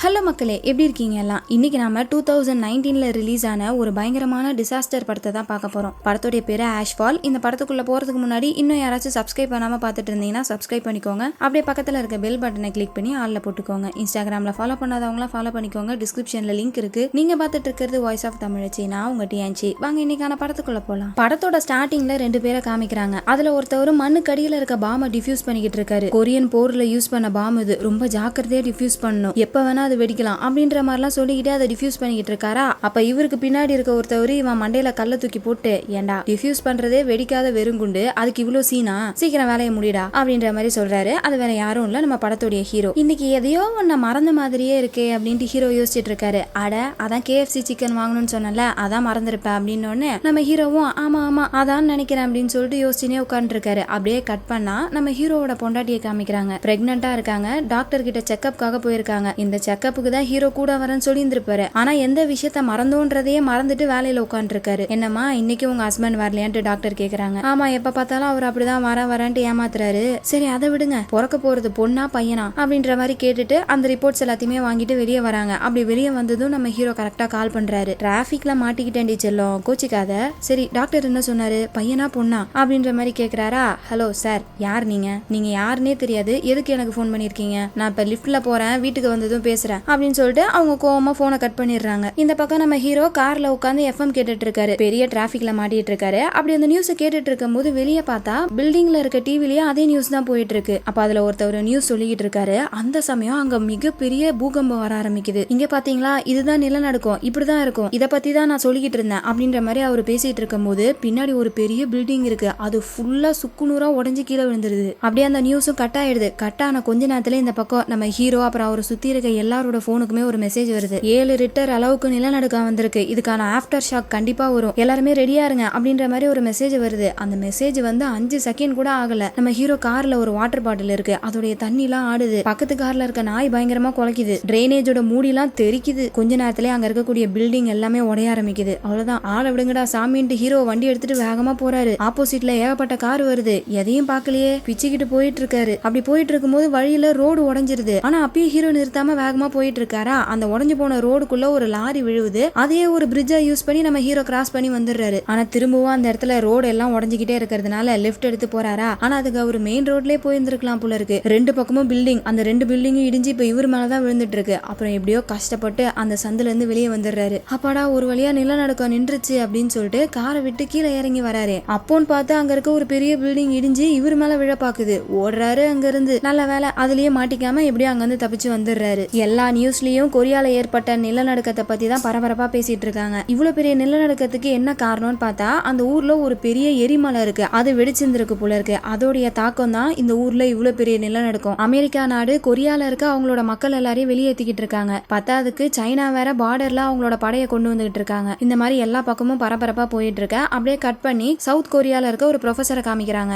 Hello மக்களே, எப்படி இருக்கீங்க எல்லாம்? இன்னைக்கு நாம 2019ல ரிலீஸ் ஆன ஒரு பயங்கரமான டிசாஸ்டர் படத்தை தான் பார்க்க போறோம். படத்துடைய பேரு ஆஷ்ஃபால். இந்த படத்துக்குள்ள போறதுக்கு முன்னாடி இன்னும் யாராச்சும் சப்ஸ்கிரைப் பண்ணாம பார்த்துட்டு இருந்தீங்கன்னா சப்ஸ்கிரைப் பண்ணிக்கோங்க. அப்படியே பக்கத்துல இருக்க பெல் பட்டனை கிளிக் பண்ணி ஆல்ல போட்டுக்கோங்க. இன்ஸ்டாகிராம்ல ஃபாலோ பண்ணாதவங்களா ஃபாலோ பண்ணிக்கோங்க. டிஸ்கிரிப்ஷன்ல லிங்க் இருக்கு. நீங்க பார்த்துட்டு இருக்கிறது வாய்ஸ் ஆஃப் தமிழச்சி. நான் உங்க டியான்ச்சி. வாங்க இன்னைக்கான படத்துக்குள்ள போலாம். படத்தோட ஸ்டார்டிங்ல 2 பேரை காமிக்கிறாங்க. அதுல ஒருத்தவர் மண்ணுக்கடியில இருக்க பாம்பை டிஃப்யூஸ் பண்ணிக்கிட்டு இருக்காரு. கொரியன் போர்ல யூஸ் பண்ண பாம்பு இது. ரொம்ப ஜாக்கிரதையா டிஃப்யூஸ் பண்ணணும். எப்ப வேணா அது வெடிக்கலாம் அப்படின்ற மாதிரிலாம் சொல்லிக்கிட்டே அதை டிஃப்யூஸ் பண்ணிக்கிட்டு இருக்காரா. அப்ப இவருக்கு பின்னாடி இருக்க ஒருத்தவர் இவன் மண்டையில கல்ல தூக்கி போட்டு, ஏண்டா டிஃப்யூஸ் பண்றதே வெடிக்காத வெறுங்குண்டு, அதுக்கு இவ்வளவு சீனா, சீக்கிரம் வேலையை முடிடா அப்படின்ற மாதிரி சொல்றாரு. அது வேற யாரும் இல்ல, நம்ம படத்துடைய ஹீரோ. இன்னைக்கு எதையோ ஒன்ன மறந்த மாதிரியே இருக்கே அப்படின்ட்டு ஹீரோ யோசிச்சுட்டு இருக்காரு. அட அதான் KFC சிக்கன் வாங்கணும்னு சொன்னல, அதான் மறந்துருப்பேன் அப்படின்னு நம்ம ஹீரோவும் ஆமா ஆமா அதான் நினைக்கிறேன் அப்படின்னு சொல்லிட்டு யோசிச்சுனே உட்கார்ந்து இருக்காரு. அப்படியே கட் பண்ணா நம்ம ஹீரோவோட பொண்டாட்டியை காமிக்கிறாங்க. பிரெக்னெண்டா இருக்காங்க. டாக்டர் கிட்ட செக்அப்காக போயிருக்காங்க. இந்த செக்அப்புக்கு தான் ஹீரோ கூட வரேன்னு சொல்லி இருந்திருப்பாரு. ஆனா எந்த விஷயத்த மறந்தோன்றதையே மறந்துட்டு வேலையில உட்கார்ந்து இருக்காரு. என்னமா இன்னைக்கு உங்க ஹஸ்பண்ட் வரலையான்ட்டு டாக்டர் கேக்குறாங்க. ஆமா, எப்ப பார்த்தாலும் அவர் அப்படிதான் வரேன்ட்டு ஏமாத்துறாரு. சரி அதை விடுங்க, பிறக்க போறது பொண்ணா பையனா அப்படின்ற மாதிரி கேட்டுட்டு அந்த ரிப்போர்ட்ஸ் எல்லாத்தையுமே வாங்கிட்டு வெளியே வராங்க. அப்படி வெளியே வந்ததும் நம்ம ஹீரோ கரெக்டா கால் பண்றாரு. டிராபிக்ல மாட்டிக்கிட்டேன்டி செல்லம், கோச்சிக்காத. சரி டாக்டர் என்ன சொன்னாரு, பையனா பொண்ணா அப்படின்ற மாதிரி கேக்குறாரா. ஹலோ சார், யார் நீங்க யாருன்னே தெரியாது, எதுக்கு எனக்கு போன் பண்ணிருக்கீங்க? நான் இப்ப லிப்ட்ல போறேன், வீட்டுக்கு வந்ததும் பேசுறேன் அப்படின்னு சொல்லிட்டு அவங்க கோவமா போனை கட் பண்ணிடுறாங்க. இந்த பக்கம் நம்ம ஹீரோ கார்ல உட்காந்து FM கேட்டுட்டு இருக்காரு. பெரிய டிராபிக்ல மாட்டிட்டு இருக்காரு. அப்படி அந்த நியூஸ் கேட்டுட்டு இருக்கும் போது வெளியே பார்த்தா பில்டிங்ல இருக்க டிவிலயே அதே நியூஸ் தான் போயிட்டு இருக்கு. அப்ப அதுல ஒருத்தர் நியூஸ் சொல்லிட்டு இருக்காரு. அந்த சமயம் அங்க மிகப்பெரிய பூகம்பம் வர ஆரம்பிக்குது. இங்க பாத்தீங்களா, இதுதான் நிலநடுக்கம், இப்படிதான் இருக்கும், இத பத்தி தான் நான் சொல்லிக்கிட்டு இருந்தேன் அப்படின்ற மாதிரி அவர் பேசிட்டு இருக்கும் போது பின்னாடி ஒரு பெரிய பில்டிங் இருக்கு. அது ஃபுல்லா சுக்குநூறா உடஞ்சு கீழே விழுந்துருது. அப்படியே அந்த நியூஸும் கட் ஆயிடுது. கட் ஆன கொஞ்ச நேரத்துல இந்த பக்கம் நம்ம ஹீரோ அப்புறம் அவரை சுத்தி இருக்க எல்லாரோட போனுக்குமே ஒரு மெசேஜ் வருது. 7 ரிக்டர் அளவுக்கு நிலநடுக்கம் வந்திருக்கு, இதுக்கான ஆஃப்டர் ஷாக் கண்டிப்பா வரும், எல்லாருமே ரெடியா இருங்க அப்படின்ற மாதிரி ஒரு மெசேஜ் வருது. அந்த மெசேஜ் வந்து 5 செகண்ட் கூட ஆகல. நம்ம ஹீரோ கார்ல ஒரு வாட்டர் பாட்டில் இருக்கு, அதோடைய தண்ணி எல்லாம் ஆடுது. பக்கத்து கார்ல இருக்க நாய் பயங்கரமா குலைக்குது. டிரைனேஜோட மூடி எல்லாம் தெரிக்குது. கொஞ்ச நேரத்திலே அங்க இருக்கக்கூடிய பில்டிங் எல்லாமே உடைய ஆரம்பிக்குது. அவ்வளவுதான், ஆளை விடுங்கடா சாமின்ட்டு ஹீரோ வண்டி எடுத்துட்டு வேகமா போறாரு. ஆப்போசிட்ல ஏகப்பட்ட கார் வருது. எதையும் பார்க்கலையே பிச்சுக்கிட்டு போயிட்டு இருக்காரு. அப்படி போயிட்டு இருக்கும்போது வழியில ரோடு உடைஞ்சிருது. ஆனா அப்பயும் ஹீரோ நிறுத்தாம வேகமா போயிட்டு இருக்காரா. அந்த உடஞ்சு போன ரோடுக்குள்ள ஒரு லாரி விழுவுது. அதையே ஒரு பிரிட்ஜா யூஸ் பண்ணி நம்ம ஹீரோ கிராஸ் பண்ணி வந்துடுறாரு. ஆனா திரும்பவும் அந்த இடத்துல ரோடு எல்லாம் உடஞ்சிக்கிட்டே இருக்கிறதுனால லெஃப்ட் எடுத்து போறாரா. ஆனா அதுக்கு அவர் மெயின் ரோட்லயே போயிருந்திருக்கலாம் போல இருக்கு. 2 பக்கமும் பில்டிங், அந்த 2 பில்டிங்கும் இடிஞ்சு இப்ப இவர் மேலதான் விழுந்துட்டு இருக்கு. அப்புறம் எப்படியோ கஷ்டப்பட்டு அந்த சந்துல இருந்து வெளியே வந்துடுறாரு. அப்பாடா ஒரு வழியா நிலநடுக்கம் நின்றுச்சு அப்படின்னு சொல்லிட்டு காரை விட்டு கீழே இறங்கி வராரு. அப்போன்னு பார்த்து அங்க இருக்க ஒரு பெரிய பில்டிங் இடிஞ்சு இவர் மேல விழ பாக்குது. ஓடுறாரு அங்க இருந்து. நல்ல வேலை அதுலயே மாட்டிக்காம எப்படியோ அங்க இருந்து தப்பிச்சு வந்துடுறாரு. எல்லா நியூஸ்லயும் கொரியால ஏற்பட்ட நிலநடுக்கத்தை பத்தி தான் பரபரப்பா பேசிட்டு இருக்காங்க. இவ்வளவு பெரிய நிலநடுக்கத்துக்கு என்ன காரணம்னு பார்த்தா அந்த ஊர்ல ஒரு பெரிய எரிமலை இருக்கு, அது வெடிச்சிருந்திருக்கு போல இருக்கு. அதோடைய தாக்கம் தான் இந்த ஊர்ல இவ்வளவு பெரிய நிலநடுக்கம். அமெரிக்கா நாடு கொரியால இருக்க அவங்களோட மக்கள் எல்லாரையும் வெளியேற்றிக்கிட்டு இருக்காங்க. பத்தாவதுக்கு சைனா வேற பார்டர்ல அவங்களோட படையை கொண்டு வந்துகிட்டு இருக்காங்க. இந்த மாதிரி எல்லா பக்கமும் பரபரப்பா போயிட்டு இருக்க. அப்படியே கட் பண்ணி சவுத் கொரியால இருக்க ஒரு ப்ரொஃபஸரை காமிக்கிறாங்க.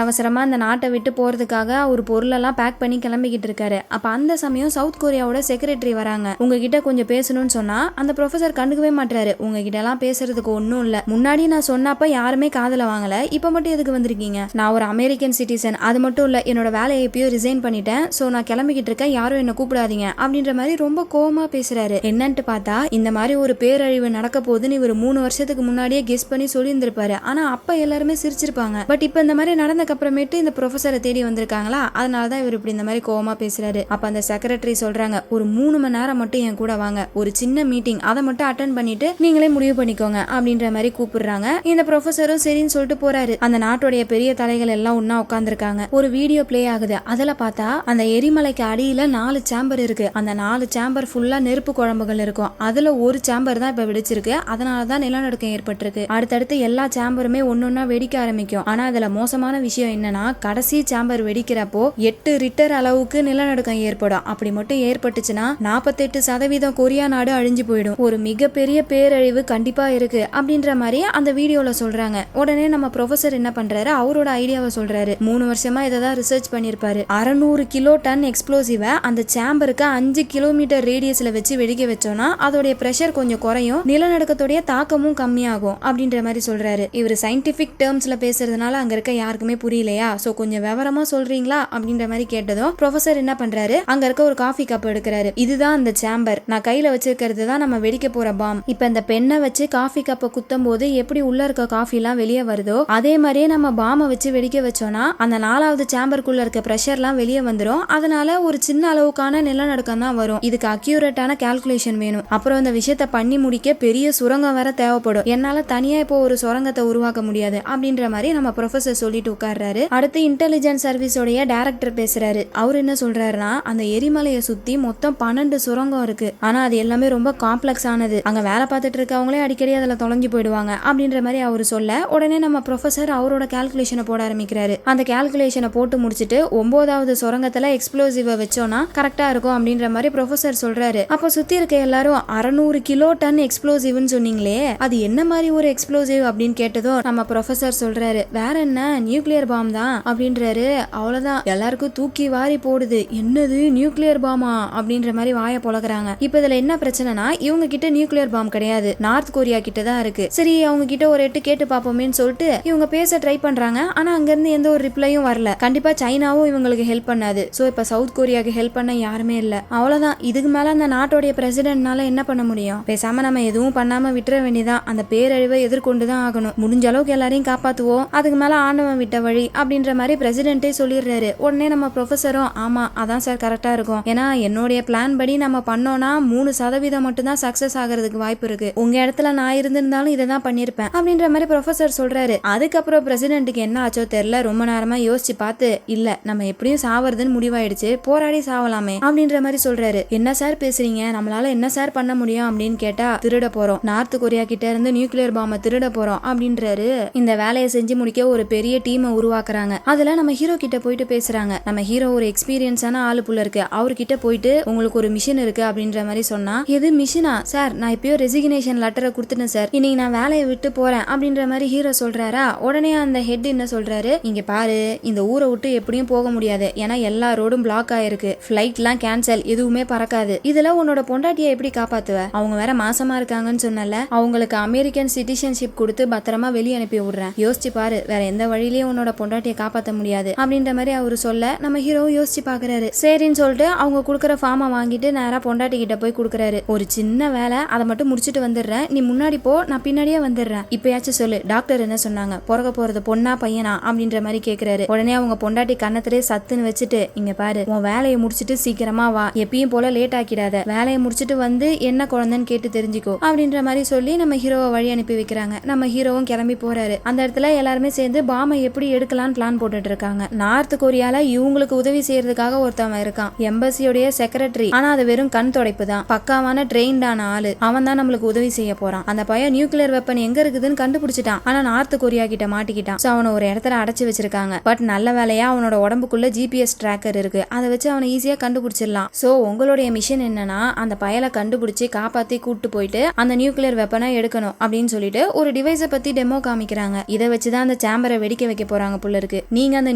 அவசரமா அந்த நாட்டை விட்டு போறதுக்காக ஒரு பொருளெல்லாம் பேக் பண்ணி கிளம்பிக்கிட்டு இருக்காரு. அப்ப அந்த சமயம் சவுத் கொரியாவோட செக்ரட்டரி வராங்க. உங்ககிட்ட கொஞ்சம் பேசணும்னு சொன்னா அந்த ப்ரொஃபசர் கண்டுக்கவே மாட்டாரு. உங்ககிட்ட எல்லாம் பேசுறதுக்கு ஒன்னும் இல்ல, முன்னாடி நான் சொன்னப்ப யாருமே காதுல வாங்கல, இப்ப மட்டும் எதுக்கு வந்திருக்கீங்க? நான் ஒரு அமெரிக்கன் சிட்டிசன், அது மட்டும் இல்ல என்னோட வேலையை எப்பயோ ரிசைன் பண்ணிட்டேன், சோ நான் கிளம்பிக்கிட்டு இருக்கேன், யாரும் என்ன கூப்பிடாதீங்க அப்படின்ற மாதிரி ரொம்ப கோவமா பேசுறாரு. என்னன்ட்டு பார்த்தா இந்த மாதிரி ஒரு பேரழிவு நடக்க போகுதுன்னு இவர் 3 வருஷத்துக்கு முன்னாடியே கெஸ் பண்ணி சொல்லி இருந்திருப்பாரு. ஆனா அப்ப எல்லாருமே சிரிச்சிருப்பாங்க. பட் இப்ப இந்த மாதிரி நடந்தக்கு அப்புறமேட்டு இந்த ப்ரொஃபசரை தேடி வந்திருக்காங்களா, அதனாலதான் இவர் இப்படி இந்த மாதிரி கோவமா பேசுறாரு. அப்ப அந்த செக்ரட்டரி சொல்றாங்க, ஒரு 3 மணி நேரம் மட்டும் என் கூட வாங்க, ஒரு சின்ன மீட்டிங், அதை மட்டும் அட்டென்ட் பண்ணிட்டு நீங்களே முடிவு பண்ணிக்கோங்க அப்படின்ற மாதிரி கூப்பிடுறாங்க. இந்த ப்ரொஃபசரும் சரின்னு சொல்லிட்டு போறாரு. அந்த நாட்டுடைய பெரிய தலைகள் எல்லாம் ஒன்னா உட்கார்ந்துருக்காங்க. ஒரு வீடியோ பிளே ஆகுது. அதுல பார்த்தா அந்த எரிமலைக்கு அடியில 4 சேம்பர் இருக்கு. அந்த 4 சேம்பர் ஃபுல்லா நெருப்பு குழம்புகள் இருக்கும். அதுல ஒரு சேம்பர் தான் இப்ப வெடிச்சிருக்கு. அதனாலதான் நிலநடுக்கம் ஏற்பட்டிருக்கு. அடுத்தடுத்து எல்லா சேம்பருமே ஒன்னொன்னா வெடிக்க ஆரம்பிக்கும். ஆனா அதுல மோசமான விஷயம் என்னன்னா, கடைசி சேம்பர் வெடிக்கிறப்போ 8 ரிக்டர் அளவுக்கு நிலநடுக்கம் ஏற்படும். அப்படி மட்டும் ஏற்பட்டுச்சுன்னா 48% கொரியா நாடு அழிஞ்சு போயிடும். ஒரு மிகப்பெரிய பேரழிவு கண்டிப்பா இருக்கு அப்படின்ற மாதிரி அந்த வீடியோல சொல்றாங்க. உடனே நம்ம ப்ரொஃபசர் என்ன பண்றாரு, அவரோட ஐடியாவை சொல்றாரு. 3 வருஷமா இததான் ரிசர்ச் பண்ணிருப்பாரு. 600 கிலோ டன் எக்ஸ்ப்ளோசிவ அந்த சேம்பருக்கு 5 கிலோமீட்டர் ரேடியஸ்ல வச்சு வெடிக்க வச்சோம்னா அதோடைய பிரஷர் கொஞ்சம் குறையும், நிலநடுக்கத்துடைய தாக்கமும் கம்மியாகும் அப்படின்ற மாதிரி சொல்றாரு. இவர் சயின்டிபிக் டேர்ம்ஸ்ல பேசுறதுனால அங்க இருக்க யாருக்குமே புரியலையா, சோ கொஞ்சம் விவரமா சொல்றீங்களா அப்படின்ற மாதிரி கேட்டதும் ப்ரொஃபசர் என்ன பண்றாரு, அங்க இருக்க ஒரு காஃபி கப் எடுக்கிறாரு. காமிக்கிறாரு. இதுதான் அந்த சேம்பர், நான் கையில வச்சிருக்கிறது தான் நம்ம வெடிக்க போற பாம். இப்ப இந்த பெண்ணை வச்சு காஃபி கப்பை குத்தும் போது எப்படி உள்ள இருக்க காஃபி எல்லாம் வெளியே வருதோ அதே மாதிரியே நம்ம பாமை வச்சு வெடிக்க வச்சோம்னா அந்த 4வது சேம்பருக்குள்ள இருக்க பிரஷர்லாம் வெளியே வந்துடும். அதனால ஒரு சின்ன அளவுக்கான நிலநடுக்கம் தான் வரும். இதுக்கு அக்யூரேட்டான கால்குலேஷன் வேணும். அப்புறம் இந்த விஷயத்த பண்ணி முடிக்க பெரிய சுரங்கம் வேற தேவைப்படும். என்னால தனியா இப்போ ஒரு சுரங்கத்தை உருவாக்க முடியாது அப்படின்ற மாதிரி நம்ம ப்ரொஃபசர் சொல்லிட்டு உட்கார்றாரு. அடுத்து இன்டெலிஜென்ஸ் சர்வீஸோடைய டைரக்டர் பேசுறாரு. அவர் என்ன சொல்றாருன்னா, அந்த எரிமலையை சுத்தி மொத்தம் 12 சுரங்கம் இருக்கு. ஆனா அது எல்லாமே ரொம்ப காம்ப்ளெக்ஸ் ஆனது. அங்க வேலை பார்த்துட்டு இருக்கவங்களே அடிக்கடி அதுல தொலைஞ்சு போயிடுவாங்க அப்படின்ற மாதிரி அவரு சொல்ல, உடனே நம்ம ப்ரொஃபசர் அவரோட கால்குலேஷனை போட ஆரம்பிக்கிறாரு. அந்த கால்குலேஷனை போட்டு முடிச்சுட்டு 9வது சுரங்கத்துல எக்ஸ்ப்ளோசிவ வச்சோம்னா கரெக்டா இருக்கும் அப்படின்ற மாதிரி ப்ரொஃபசர் சொல்றாரு. அப்ப சுத்தி இருக்க எல்லாரும் 600 கிலோ டன் எக்ஸ்ப்ளோசிவ்னு சொன்னீங்களே, அது என்ன மாதிரி ஒரு எக்ஸ்ப்ளோசிவ் அப்படின்னு கேட்டதும் நம்ம ப்ரொஃபசர் சொல்றாரு, வேற என்ன, நியூக்ளியர் பாம் தான் அப்படின்றாரு. அவ்வளவுதான், எல்லாருக்கும் தூக்கி வாரி போடுது. என்னது நியூக்ளியர் பாமா அப்படின்ற மாதிரி வாயை பொழக்கிறாங்க. இப்ப இதுல என்ன பிரச்சனைனா, இவங்க கிட்ட நியூக்ளியர் பாம் கிடையாது, நார்த் கொரியா கிட்ட தான் இருக்கு. சரி, அவங்க கிட்ட ஒரு எட்டு கேட்டு பாப்போமேன்னு சொல்லிட்டு இவங்க பேச ட்ரை பண்றாங்க. ஆனா அங்க இருந்து எந்த ஒரு ரிப்ளையும் வரல. கண்டிப்பா சைனாவும் இவங்களுக்கு ஹெல்ப் பண்ணாது. சோ இப்ப சவுத் கொரியாக்கு ஹெல்ப் பண்ண யாருமே இல்ல. அவ்வளவுதான், இதுக்கு மேல அந்த நாட்டோடைய பிரசிடென்ட்னால என்ன பண்ண முடியும்? பேசாம நம்ம எதுவும் பண்ணாம விட்டுற வேண்டியதான். அந்த பேரழிவை எதிர்கொண்டுதான் ஆகணும். முடிஞ்ச அளவுக்கு எல்லாரையும் காப்பாத்துவோம், அதுக்கு மேல ஆண்டவன் விட்ட வழி அப்படின்ற மாதிரி பிரசிடென்ட்டே சொல்லிடுறாரு. உடனே நம்ம ப்ரொஃபசரும், ஆமா அதான் சார் கரெக்டா இருக்கும். ஏன்னா என்னுடைய பிளான் படி நம்ம பண்ணோம்னா 3% மட்டும் தான் சக்சஸ் ஆகிறதுக்கு வாய்ப்பு இருக்கு. உங்க இடத்துல நான் இருந்திருந்தாலும் இதை தான் பண்ணிருப்பேன் அப்படின்ற மாதிரி ப்ரொஃபசர் சொல்றாரு. அதுக்கப்புறம் பிரசிடென்ட்டுக்கு என்ன ஆச்சோ தெரியல, ரொம்ப நேரமா யோசிச்சு பார்த்து, இல்ல நம்ம எப்படியும் சாவறதுன்னு முடிவாயிடுச்சு, போராடி சாவலாமே அப்படின்ற மாதிரி சொல்றாரு. என்ன சார் பேசுறீங்க, நம்மளால என்ன சார் பண்ண முடியும் அப்படின்னு கேட்டா, திருட போறோம், நார்த் கொரியா கிட்ட இருந்து நியூக்ளியர் பாம்பை திருட போறோம் அப்படின்றாரு. இந்த வேலையை செஞ்சு முடிக்க ஒரு பெரிய டீமை உருவாக்குறாங்க. அதுல நம்ம ஹீரோ கிட்ட போயிட்டு பேசுறாங்க. நம்ம ஹீரோ ஒரு எக்ஸ்பீரியன்ஸான ஆளு புள்ள இருக்கு. அவர்கிட்ட போயிட்டு உங்களுக்கு ஒரு மிஷன் இருக்கு அப்படின்ற மாதிரி சொன்னா, எது மிஷனா சார், நான் இப்பயோ ரெசிக்னேஷன் லெட்டரை கொடுத்துட்டேன் சார், இன்னைக்கு நான் வேலையை விட்டு போறேன் அப்படின்ற மாதிரி ஹீரோ சொல்றாரா. உடனே அந்த ஹெட் என்ன சொல்றாரு, இங்க பாரு, இந்த ஊரை விட்டு எப்படியும் போக முடியாது, ஏன்னா எல்லா ரோடும் பிளாக் ஆயிருக்கு, ஃபிளைட்லாம் கேன்சல், எதுவுமே பறக்காது. இதுல உன்னோட பொண்டாட்டியை எப்படி காப்பாத்துவ? அவங்க வேற மாசமா இருக்காங்கன்னு சொன்னல, அவங்களுக்கு அமெரிக்கன் சிட்டிசன்ஷிப் கொடுத்து பத்திரமா வெளியே அனுப்பி விடுறேன். யோசிச்சு பாரு, வேற எந்த வழியிலயும் உன்னோட பொண்டாட்டியை காப்பாற்ற முடியாது அப்படின்ற மாதிரி அவரு சொல்ல, நம்ம ஹீரோ யோசிச்சு பாக்குறாரு. சரின்னு சொல்லிட்டு அவங்க கொடுக்குற ஃபார்மை வாங்கிட்டு நேரா பொண்டாட்டி கிட்ட போய் கொடுக்குறாரு. ஒரு சின்ன வேலை, அதை மட்டும் முடிச்சுட்டு வந்துடுறேன், நீ முன்னாடி போ, நான் பின்னாடியே வந்துடுறேன். இப்பயாச்சும் சொல்லு, டாக்டர் என்ன சொன்னாங்க, பிறக்க போறது பொண்ணா பையனா அப்படின்ற மாதிரி கேக்குறாரு. உடனே அவங்க பொண்டாட்டி கண்ணத்திலே சத்துன்னு வச்சுட்டு, இங்க பாரு, உன் வேலையை முடிச்சுட்டு சீக்கிரமா வா, எப்பயும் போல லேட் ஆக்கிடாத, வேலையை முடிச்சுட்டு வந்து என்ன குழந்தைன்னு கேட்டு தெரிஞ்சுக்கோ அப்படின்ற மாதிரி சொல்லி நம்ம ஹீரோவை வழி அனுப்பி வைக்கிறாங்க. நம்ம ஹீரோவும் கிளம்பி போறாரு. அந்த இடத்துல எல்லாருமே சேர்ந்து பாமை எப்படி எடுக்கலாம்னு பிளான் போட்டுட்டு இருக்காங்க. நார்த் கொரியால இவங்களுக்கு உதவி செய்யறதுக்காக ஒருத்தவன் இருக்கான், எம்பசியோடைய செக்ரட்டரி. ஆனா அது வெறும் கண் துடைப்பு தான், பக்காவான ட்ரெயின்டான ஆளு. அவன் தான் நம்மளுக்கு உதவி செய்ய போறான். அந்த பையன் நியூக்ளியர் வெப்பன் எங்க இருக்குதுன்னு கண்டுபிடிச்சிட்டான். ஆனா நார்த் கொரியா கிட்ட மாட்டிக்கிட்டான். சோ அவனை ஒரு இடத்துல அடைச்சு வச்சிருக்காங்க. பட் நல்ல வேலையா அவனோட உடம்புக்குள்ள ஜிபிஎஸ் ட்ராக்கர் இருக்கு, அதை வச்சு அவனை ஈஸியா கண்டுபிடிச்சிடலாம். சோ உங்களுடைய மிஷன் என்னன்னா, அந்த பயலை கண்டுபிடிச்சு காப்பாத்தி கூட்டு போயிட்டு அந்த நியூக்ளியர் வெப்பனை எடுக்கணும் அப்படின்னு சொல்லிட்டு ஒரு டிவைஸை பத்தி டெமோ காமிக்கிறாங்க. இதை வச்சுதான் அந்த சேம்பரை வெடிக்க வைக்க போறாங்க புள்ள இருக்கு. நீங்க அந்த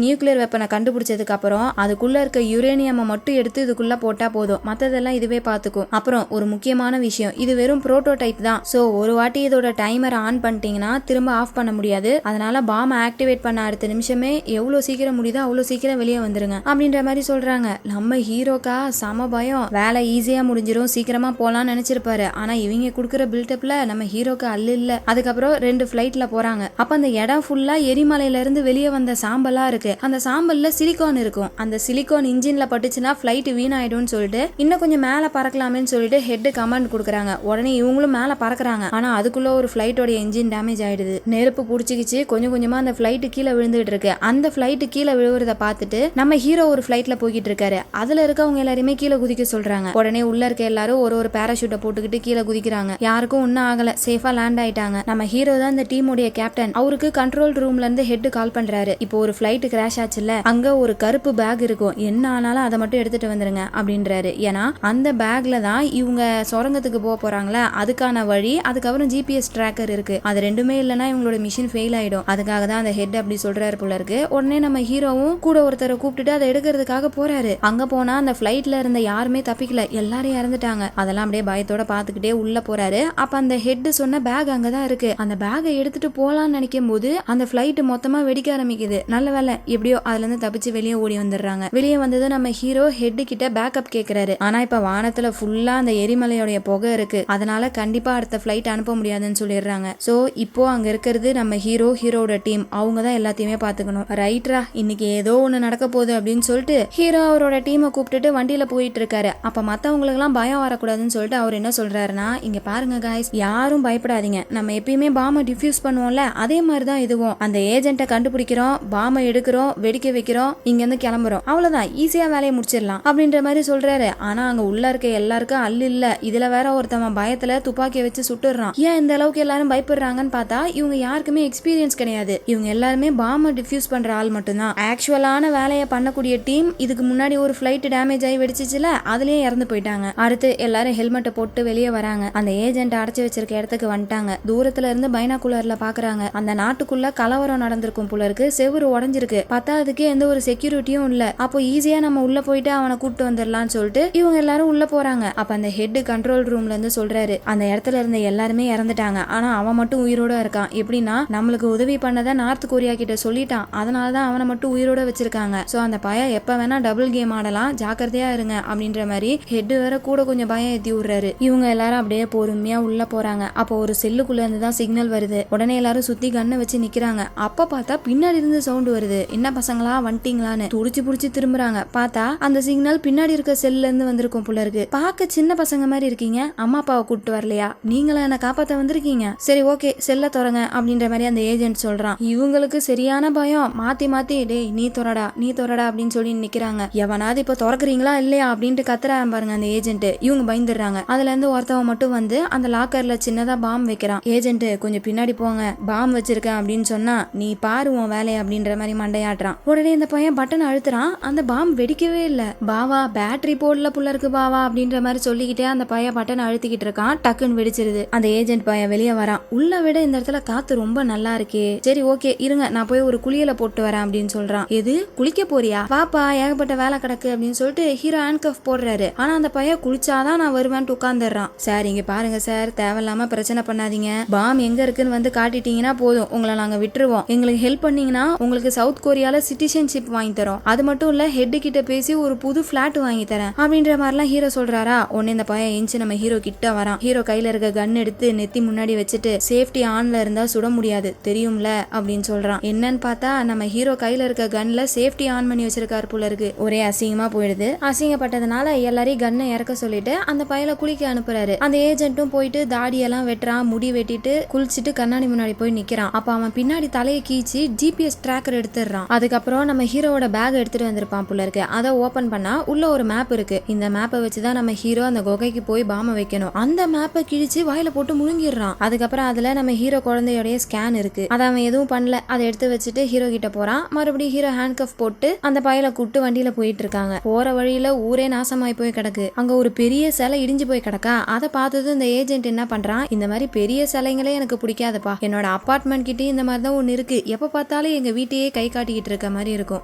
நியூக்ளியர் வெப்பனை கண்டுபிடிச்சதுக்கு அப்புறம் அதுக்குள்ள இருக்க யுரேனியம் மட்டும் எடுத்து இதுக்குள்ள போட்டா போதும், மத்ததெல்லாம் இதுவே பாத்துக்கும். அப்புறம் ஒரு முக்கியமான விஷயம், இது வெறும் புரோட்டோடைப் தான். சோ ஒரு வாட்டி இதோட டைமரை ஆன் பண்ணிட்டீங்கன்னா திரும்ப ஆஃப் பண்ண முடியாது. அதனால பாம் ஆக்டிவேட் பண்ண அடுத்த நிமிஷமே எவ்வளவு சீக்கிரம் முடியுதோ அவ்வளவு சீக்கிரம் வெளியே வந்துருங்க அப்படின்ற மாதிரி சொல்றாங்க. நம்ம ஹீரோக்கா சம பயம், வேலை ஈஸியா முடிஞ்சிரும், சீக்கிரமா போலாம்னு நினைச்சிருப்பாரு. ஆனா இவங்க குடுக்குற பில்டப்ல நம்ம ஹீரோக்கு அல்ல இல்ல. அதுக்கப்புறம் 2 ஃபிளைட்ல போறாங்க. அப்ப அந்த இடம் ஃபுல்லா எரிமலையில இருந்து வெளியே வந்த சாம்பலா இருக்கு. அந்த சாம்பல்ல சிலிகான் இருக்கும். அந்த சிலிகான் இன்ஜின்ல பட்டுச்சுன்னா ஃபிளைட் வீணாயிடும்னு சொல்லிட்டு இன்னும் கொஞ்சம் மேல பறக்கலாமேன்னு சொல்லிட்டு ஹெட் கமாண்ட் கொடுக்குறாங்க. உடனே இவங்களும் மேல பறக்குறாங்க. ஆனா அதுக்குள்ள ஒரு ஃபிளைட்டோட இன்ஜின் டேமேஜ் ஆயிடுது. நெருப்பு புடிச்சிக்கிச்சு, கொஞ்சம் கொஞ்சமா அந்த ஃபிளைட் கீழே விழுந்துட்டு இருக்கு. அந்த ஃபிளைட் கீழே விழுவுறத பார்த்துட்டு நம்ம ஹீரோ ஒரு ஃபிளைட்ல போய்கிட்டு இருக்காரு. அதுல இருக்கவங்க எல்லாருமே கீழே குதிக்க சொல்றாங்க. உடனே உள்ள இருக்க எல்லாரும் ஒரு பேராஷூட்டை போட்டுக்கிட்டு கீழே குதிக்கிறாங்க. யாருக்கும் ஒன்னும் ஆகல, சேஃபா லேண்ட் ஆயிட்டாங்க. நம்ம ஹீரோ தான் இந்த டீமோடைய கேப்டன். அவருக்கு கண்ட்ரோல் ரூம்ல இருந்து ஹெட் கால் பண்றாரு. இப்போ ஒரு ஃபிளைட் கிராஷ் ஆச்சுல்ல, அங்க ஒரு கருப்பு பேக் இருக்கும், என்ன ஆனாலும் அதை மட்டும் எடுத்துட்டு வந்துருங்க அப்படின்றாரு. ஏன்னா அந்த பேக்ல தான் இவங்க சுரங்கத்துக்கு போக போறாங்களா, அதுக்கான வழி, அதுக்கப்புறம் ஜிபிஎஸ் ட்ராக்கர் இருக்கு. அது ரெண்டுமே இல்லைன்னா இவங்களோட மிஷின் ஃபெயில் ஆயிடும். அதுக்காக தான் அந்த ஹெட் அப்படி சொல்றாரு போல இருக்கு. உடனே நம்ம ஹீரோவும் கூட ஒருத்தரை கூப்பிட்டுட்டு அதை எடுக்கிறதுக்காக போறாரு. அங்க போனா அந்த ஃபிளைட்ல இருந்த யாருமே தப்பிக்கல, எல்லாரும் இறந்துட்டாங்க. அதெல்லாம் அப்படியே பயத்தோட பாத்துக்கிட்டே உள்ள போறாரு. அப்ப அந்த ஹெட் சொன்ன பேக் அங்கதான் இருக்கு. அந்த பேக்கை எடுத்துட்டு போலான்னு நினைக்கும் போது அந்த ஃபிளைட் மொத்தமா வெடிக்க ஆரம்பிக்குது. நல்ல வேலை எப்படியோ அதுல இருந்து தப்பிச்சு வெளியே ஓடி வந்துடுறாங்க. வெளியே வந்தது நம்ம ஹீரோ ஹெட் கிட்ட பேக்கப் கேக்குறாரு. ஆனா இப்ப வானத்துல ஃபுல்லா அந்த எரிமலையோடைய புகை இருக்கு, அதனால கண்டிப்பா அடுத்த ஃபிளைட் அனுப்ப முடியாதுன்னு சொல்லிடுறாங்க. சோ இப்போ அங்க இருக்கிறது நம்ம ஹீரோட டீம், அவங்க தான் எல்லாத்தையுமே பாத்துக்கணும். ரைட்ரா, இன்னைக்கு ஏதோ ஒண்ணு நடக்க போகுது அப்படின்னு சொல்லிட்டு ஹீரோ அவரோட டீமை கூப்பிட்டுட்டு வண்டியில போயிட்டு இருக்காரு. அப்ப மத்தவங்களுக்கு எல்லாம் பயம் வரக்கூடாதுன்னு சொல்லிட்டு அவர் என்ன சொல்றாருன்னா, இங்க பாருங்க காய்ஸ், யாரும் பயப்படாதீங்க, நம்ம எப்பயுமே பாம்பை டிஃப்யூஸ் பண்ணுவோம்ல, அதே மாதிரிதான் இதுவும். அந்த ஏஜென்ட்டை கண்டுபிடிக்கிறோம், பாம்பை எடுக்கிறோம், வெடிக்க வைக்கிறோம், இங்க இருந்து கிளம்புறோம், அவ்வளவுதான், ஈஸியா வேலையை முடிச்சிடலாம் அப்படின்ற மாதிரி சொல்றாரு. ஆனா அங்க உள்ள இருக்க எல்லாருக்கும் அல்ல இல்ல, இதுல வேற ஒருத்தவன் பயத்துல துப்பாக்கியை வச்சு சுட்டுறான். ஏன் இந்த அளவுக்கு எல்லாரும் பயப்படுறாங்கன்னு பார்த்தா இவங்க யாருக்குமே எக்ஸ்பீரியன்ஸ் கிடையாது. இவங்க எல்லாருமே பாம்பை டிஃப்யூஸ் பண்ற ஆள் மட்டும்தான். ஆக்சுவலான வேலையை பண்ணக்கூடிய டீம் இதுக்கு முன்னாடி ஒரு ஃபிளைட் டேமேஜ் ஆகி வெடிச்சிச்சுல, அதுலயே இறந்து போயிட்டாங்க. அடுத்து எல்லாரும் ஹெல்மெட்டை போட்டு வெளியே வராங்க. அந்த ஏஜென்ட் அடைச்சு வச்சிருக்க இடத்துக்கு வந்துட்டாங்க. தூரத்துல இருந்து பைனாகுலர்ல பாக்குறாங்க. அந்த நாட்டுக்குள்ள கலவரம் நடந்திருக்கும் போல இருக்கு, செவுரு உடஞ்சிருக்கு, பத்தாவதுக்கு எந்த ஒரு செக்யூரிட்டியும் இல்ல. அப்போ ஈஸியா நம்ம உள்ள போயிட்டு அவனை கூப்பிட்டு வந்துடலாம்னு சொல்லிட்டு இவங்க எல்லாரும் உள்ள போறாங்க. அப்ப அந்த ஹெட் கண்ட்ரோல் ரூம்ல இருந்து சொல்றாரு, அந்த இடத்துல இருந்த எல்லாருமே இறந்துட்டாங்க, ஆனா அவன் மட்டும் உயிரோட இருக்கான். எப்படின்னா நம்மளுக்கு உதவி பண்ணதை நார்த் கொரியா கிட்ட சொல்லிட்டான், அதனாலதான் அவனை மட்டும் உயிரோட வச்சிருக்காங்க. சோ அந்த பையன் எப்ப வேணா டபுள் கேம் ஆடலாம், ஜாக்கிரதையா இருங்க அப்படின்ற மாதிரி ஹெட் வேற கூட கொஞ்சம் பயம் ஏத்தி விடுறாரு. இவங்க எல்லாரும் அப்படியே பொறுமையா உள்ள போறாங்க. அப்போ ஒரு செல்லுக்குள்ள இருந்து தான் சிக்னல் வருது. உடனே எல்லாரும் சுத்தி கண்ணை வச்சு நிக்கிறாங்க. அப்ப பார்த்தா பின்னாடி இருந்து சவுண்ட் வருது, என்ன பசங்களா வந்துட்டீங்களான்னு. துடிச்சு புடிச்சு திரும்புறாங்க. பார்த்தா அந்த சிக்னல் பின்னாடி இருக்க செல்ல இருந்து வந்திருக்கும் போல இருக்கு. பார்க்க சின்ன பசங்க மாதிரி இருக்கீங்க, அம்மா அப்பாவை கூப்பிட்டு வரலையா, நீங்களா என்ன காப்பாத்த வந்திருக்கீங்க, சரி ஓகே செல்ல தொடங்க அப்படின்ற மாதிரி அந்த ஏஜென்ட் சொல்றான். இவங்களுக்கு சரியான பயம், மாத்தி மாத்தி டேய் நீ தொடடா நீ தொடடா அப்படின்னு சொல்லி நிக்கிறாங்க. எவனாவது இப்ப திறக்குறீங்களா இல்லையா அப்படின்ட்டு கத்துற பாருங்க அந்த ஏஜென்ட். இவங்க பயந்துடுறாங்க. அதுல இருந்து ஒருத்தவன் மட்டும் வந்து அந்த லாக்கர்ல சின்னதா பாம் வைக்கிறான். ஏஜென்ட் கொஞ்சம் பின்னாடி போங்க, பாம் வச்சிருக்கேன் அப்படின்னு சொன்னா நீ பாரு உன் வேலையை அப்படின்ற மாதிரி மண்டையாட்டுறான். உடனே இந்த பையன் பட்டன் அழுத்துறான். அந்த பாம் வெடிக்கவே இல்ல. பாவா பேட்டரி போடல புள்ள இருக்கு பாவா அப்படின்ற மாதிரி சொல்லிக்கிட்டே அந்த பையன் பட்டன் அழுத்திக்கிட்டு இருக்கான். டக்குன்னு வெடிச்சிருது. அந்த ஏஜென்ட் பையன் வெளியே வரான். உள்ள விட இந்த இடத்துல காத்து ரொம்ப நல்லா இருக்கே, சரி ஓகே இருங்க நான் போய் ஒரு குளியல போட்டு வரேன் அப்படின்னு சொல்றான். எது குளிக்க போறியா, பாப்பா ஏகப்பட்ட வேலை கிடக்கு அப்படின்னு சொல்லிட்டு ஹீரோ ஹேண்ட்கஃப் போடுறாரு. ஆனா அந்த பையன் குளிச்சாதான் நான் வருவேன்ட்டு உட்கார்ந்துடுறான். சார் இங்க பாருங்க சார், தேவையில்லாம பிரச்சனை பண்ணாதீங்க, பாம் எங்க இருக்குன்னு வந்து காட்டிட்டீங்கன்னா போதும், உங்களை நாங்க விட்டுருவோம், எங்களுக்கு ஹெல்ப் பண்ணீங்கன்னா உங்களுக்கு சவுத் கொரியால சிட்டிசன்ஷிப் வாங்கி தரோம், அது மட்டும் இல்ல ஹெட் கிட்ட பேசி ஒரு புது பிளாட் வாங்கி தரேன் அப்படின்ற மாதிரிலாம் ஹீரோ சொல்றாரா. உடனே இந்த பையன் எஞ்சி நம்ம ஹீரோ கிட்ட வரான். ஹீரோ கையில இருக்க கன் எடுத்து நெத்தி முன்னாடி வச்சுட்டு சேஃப்டி ஆன்ல இருந்தா சுட முடியாது தெரியும்ல அப்படின்னு சொல்றான். என்னன்னு பார்த்தா நம்ம ஹீரோ கையில இருக்க கன்ல சேஃப்டி ஆன் பண்ணி வச்சிருக்காரு போல இருக்கு. ஒரே அசிங்கமா போயிடுது. அசிங்கப்பட்டதுனால எல்லாரையும் கன்னை இறக்க சொல்லிட்டு அந்த பையல குளிக்க அனுப்புறாரு. அந்த ஏஜென்ட்டும் போயிட்டு தாடியெல்லாம் வெட்டுறான், முடி வெட்டிட்டு குளிச்சுட்டு கண்ணாடி முன்னாடி போய் நிக்கிறான். அப்ப அவன் பின்னாடி தலையை கீச்சு ஜிபிஎஸ் டிராக்கர் எடுத்துடுறான். அதுக்கப்புறம் நம்ம ஹீரோவோட பேக் எடுத்துட்டு வந்திருப்பான் போல இருக்கு. அதை ஓபன் பண்ணா உள்ள ஒரு மேப் இருக்கு. இந்த மேப்பை வச்சுதான் நம்ம ஹீரோ அந்த குகைக்கு போய் பாம வைக்கணும். அந்த மேப்பை கிழிச்சு வாயில போட்டு முழுங்கிடுறான். அதுக்கப்புறம் அதுல நம்ம ஹீரோ குழந்தையோடைய ஸ்கேன் இருக்கு. அதை அவன் எதுவும் பண்ணல, அதை எடுத்து வச்சுட்டு ஹீரோ கிட்ட போறான். மறுபடியும் ஹீரோ ஹேண்ட்கஃப் போட்டு அந்த பையல கூட்டு வண்டியில போயிட்டு இருக்காங்க. போற வழியில ஊரே நாசமாய் போய் கிடக்கு. அங்க ஒரு பெரிய சிலை இடிஞ்சு போய் கிடக்கா. அதை பார்த்தது இந்த ஏஜென்ட் என்ன பண்றான், இந்த மாதிரி பெரிய சிலைங்களே எனக்கு பிடிக்காதப்பா, என்னோட அபார்ட்மெண்ட் கிட்டே இந்த மாதிரி தான் ஒண்ணு இருக்கு, எப்ப பார்த்தாலும் எங்க வீட்டையே கை காட்டிக்கிட்டு இருக்க மாதிரி இருக்கும்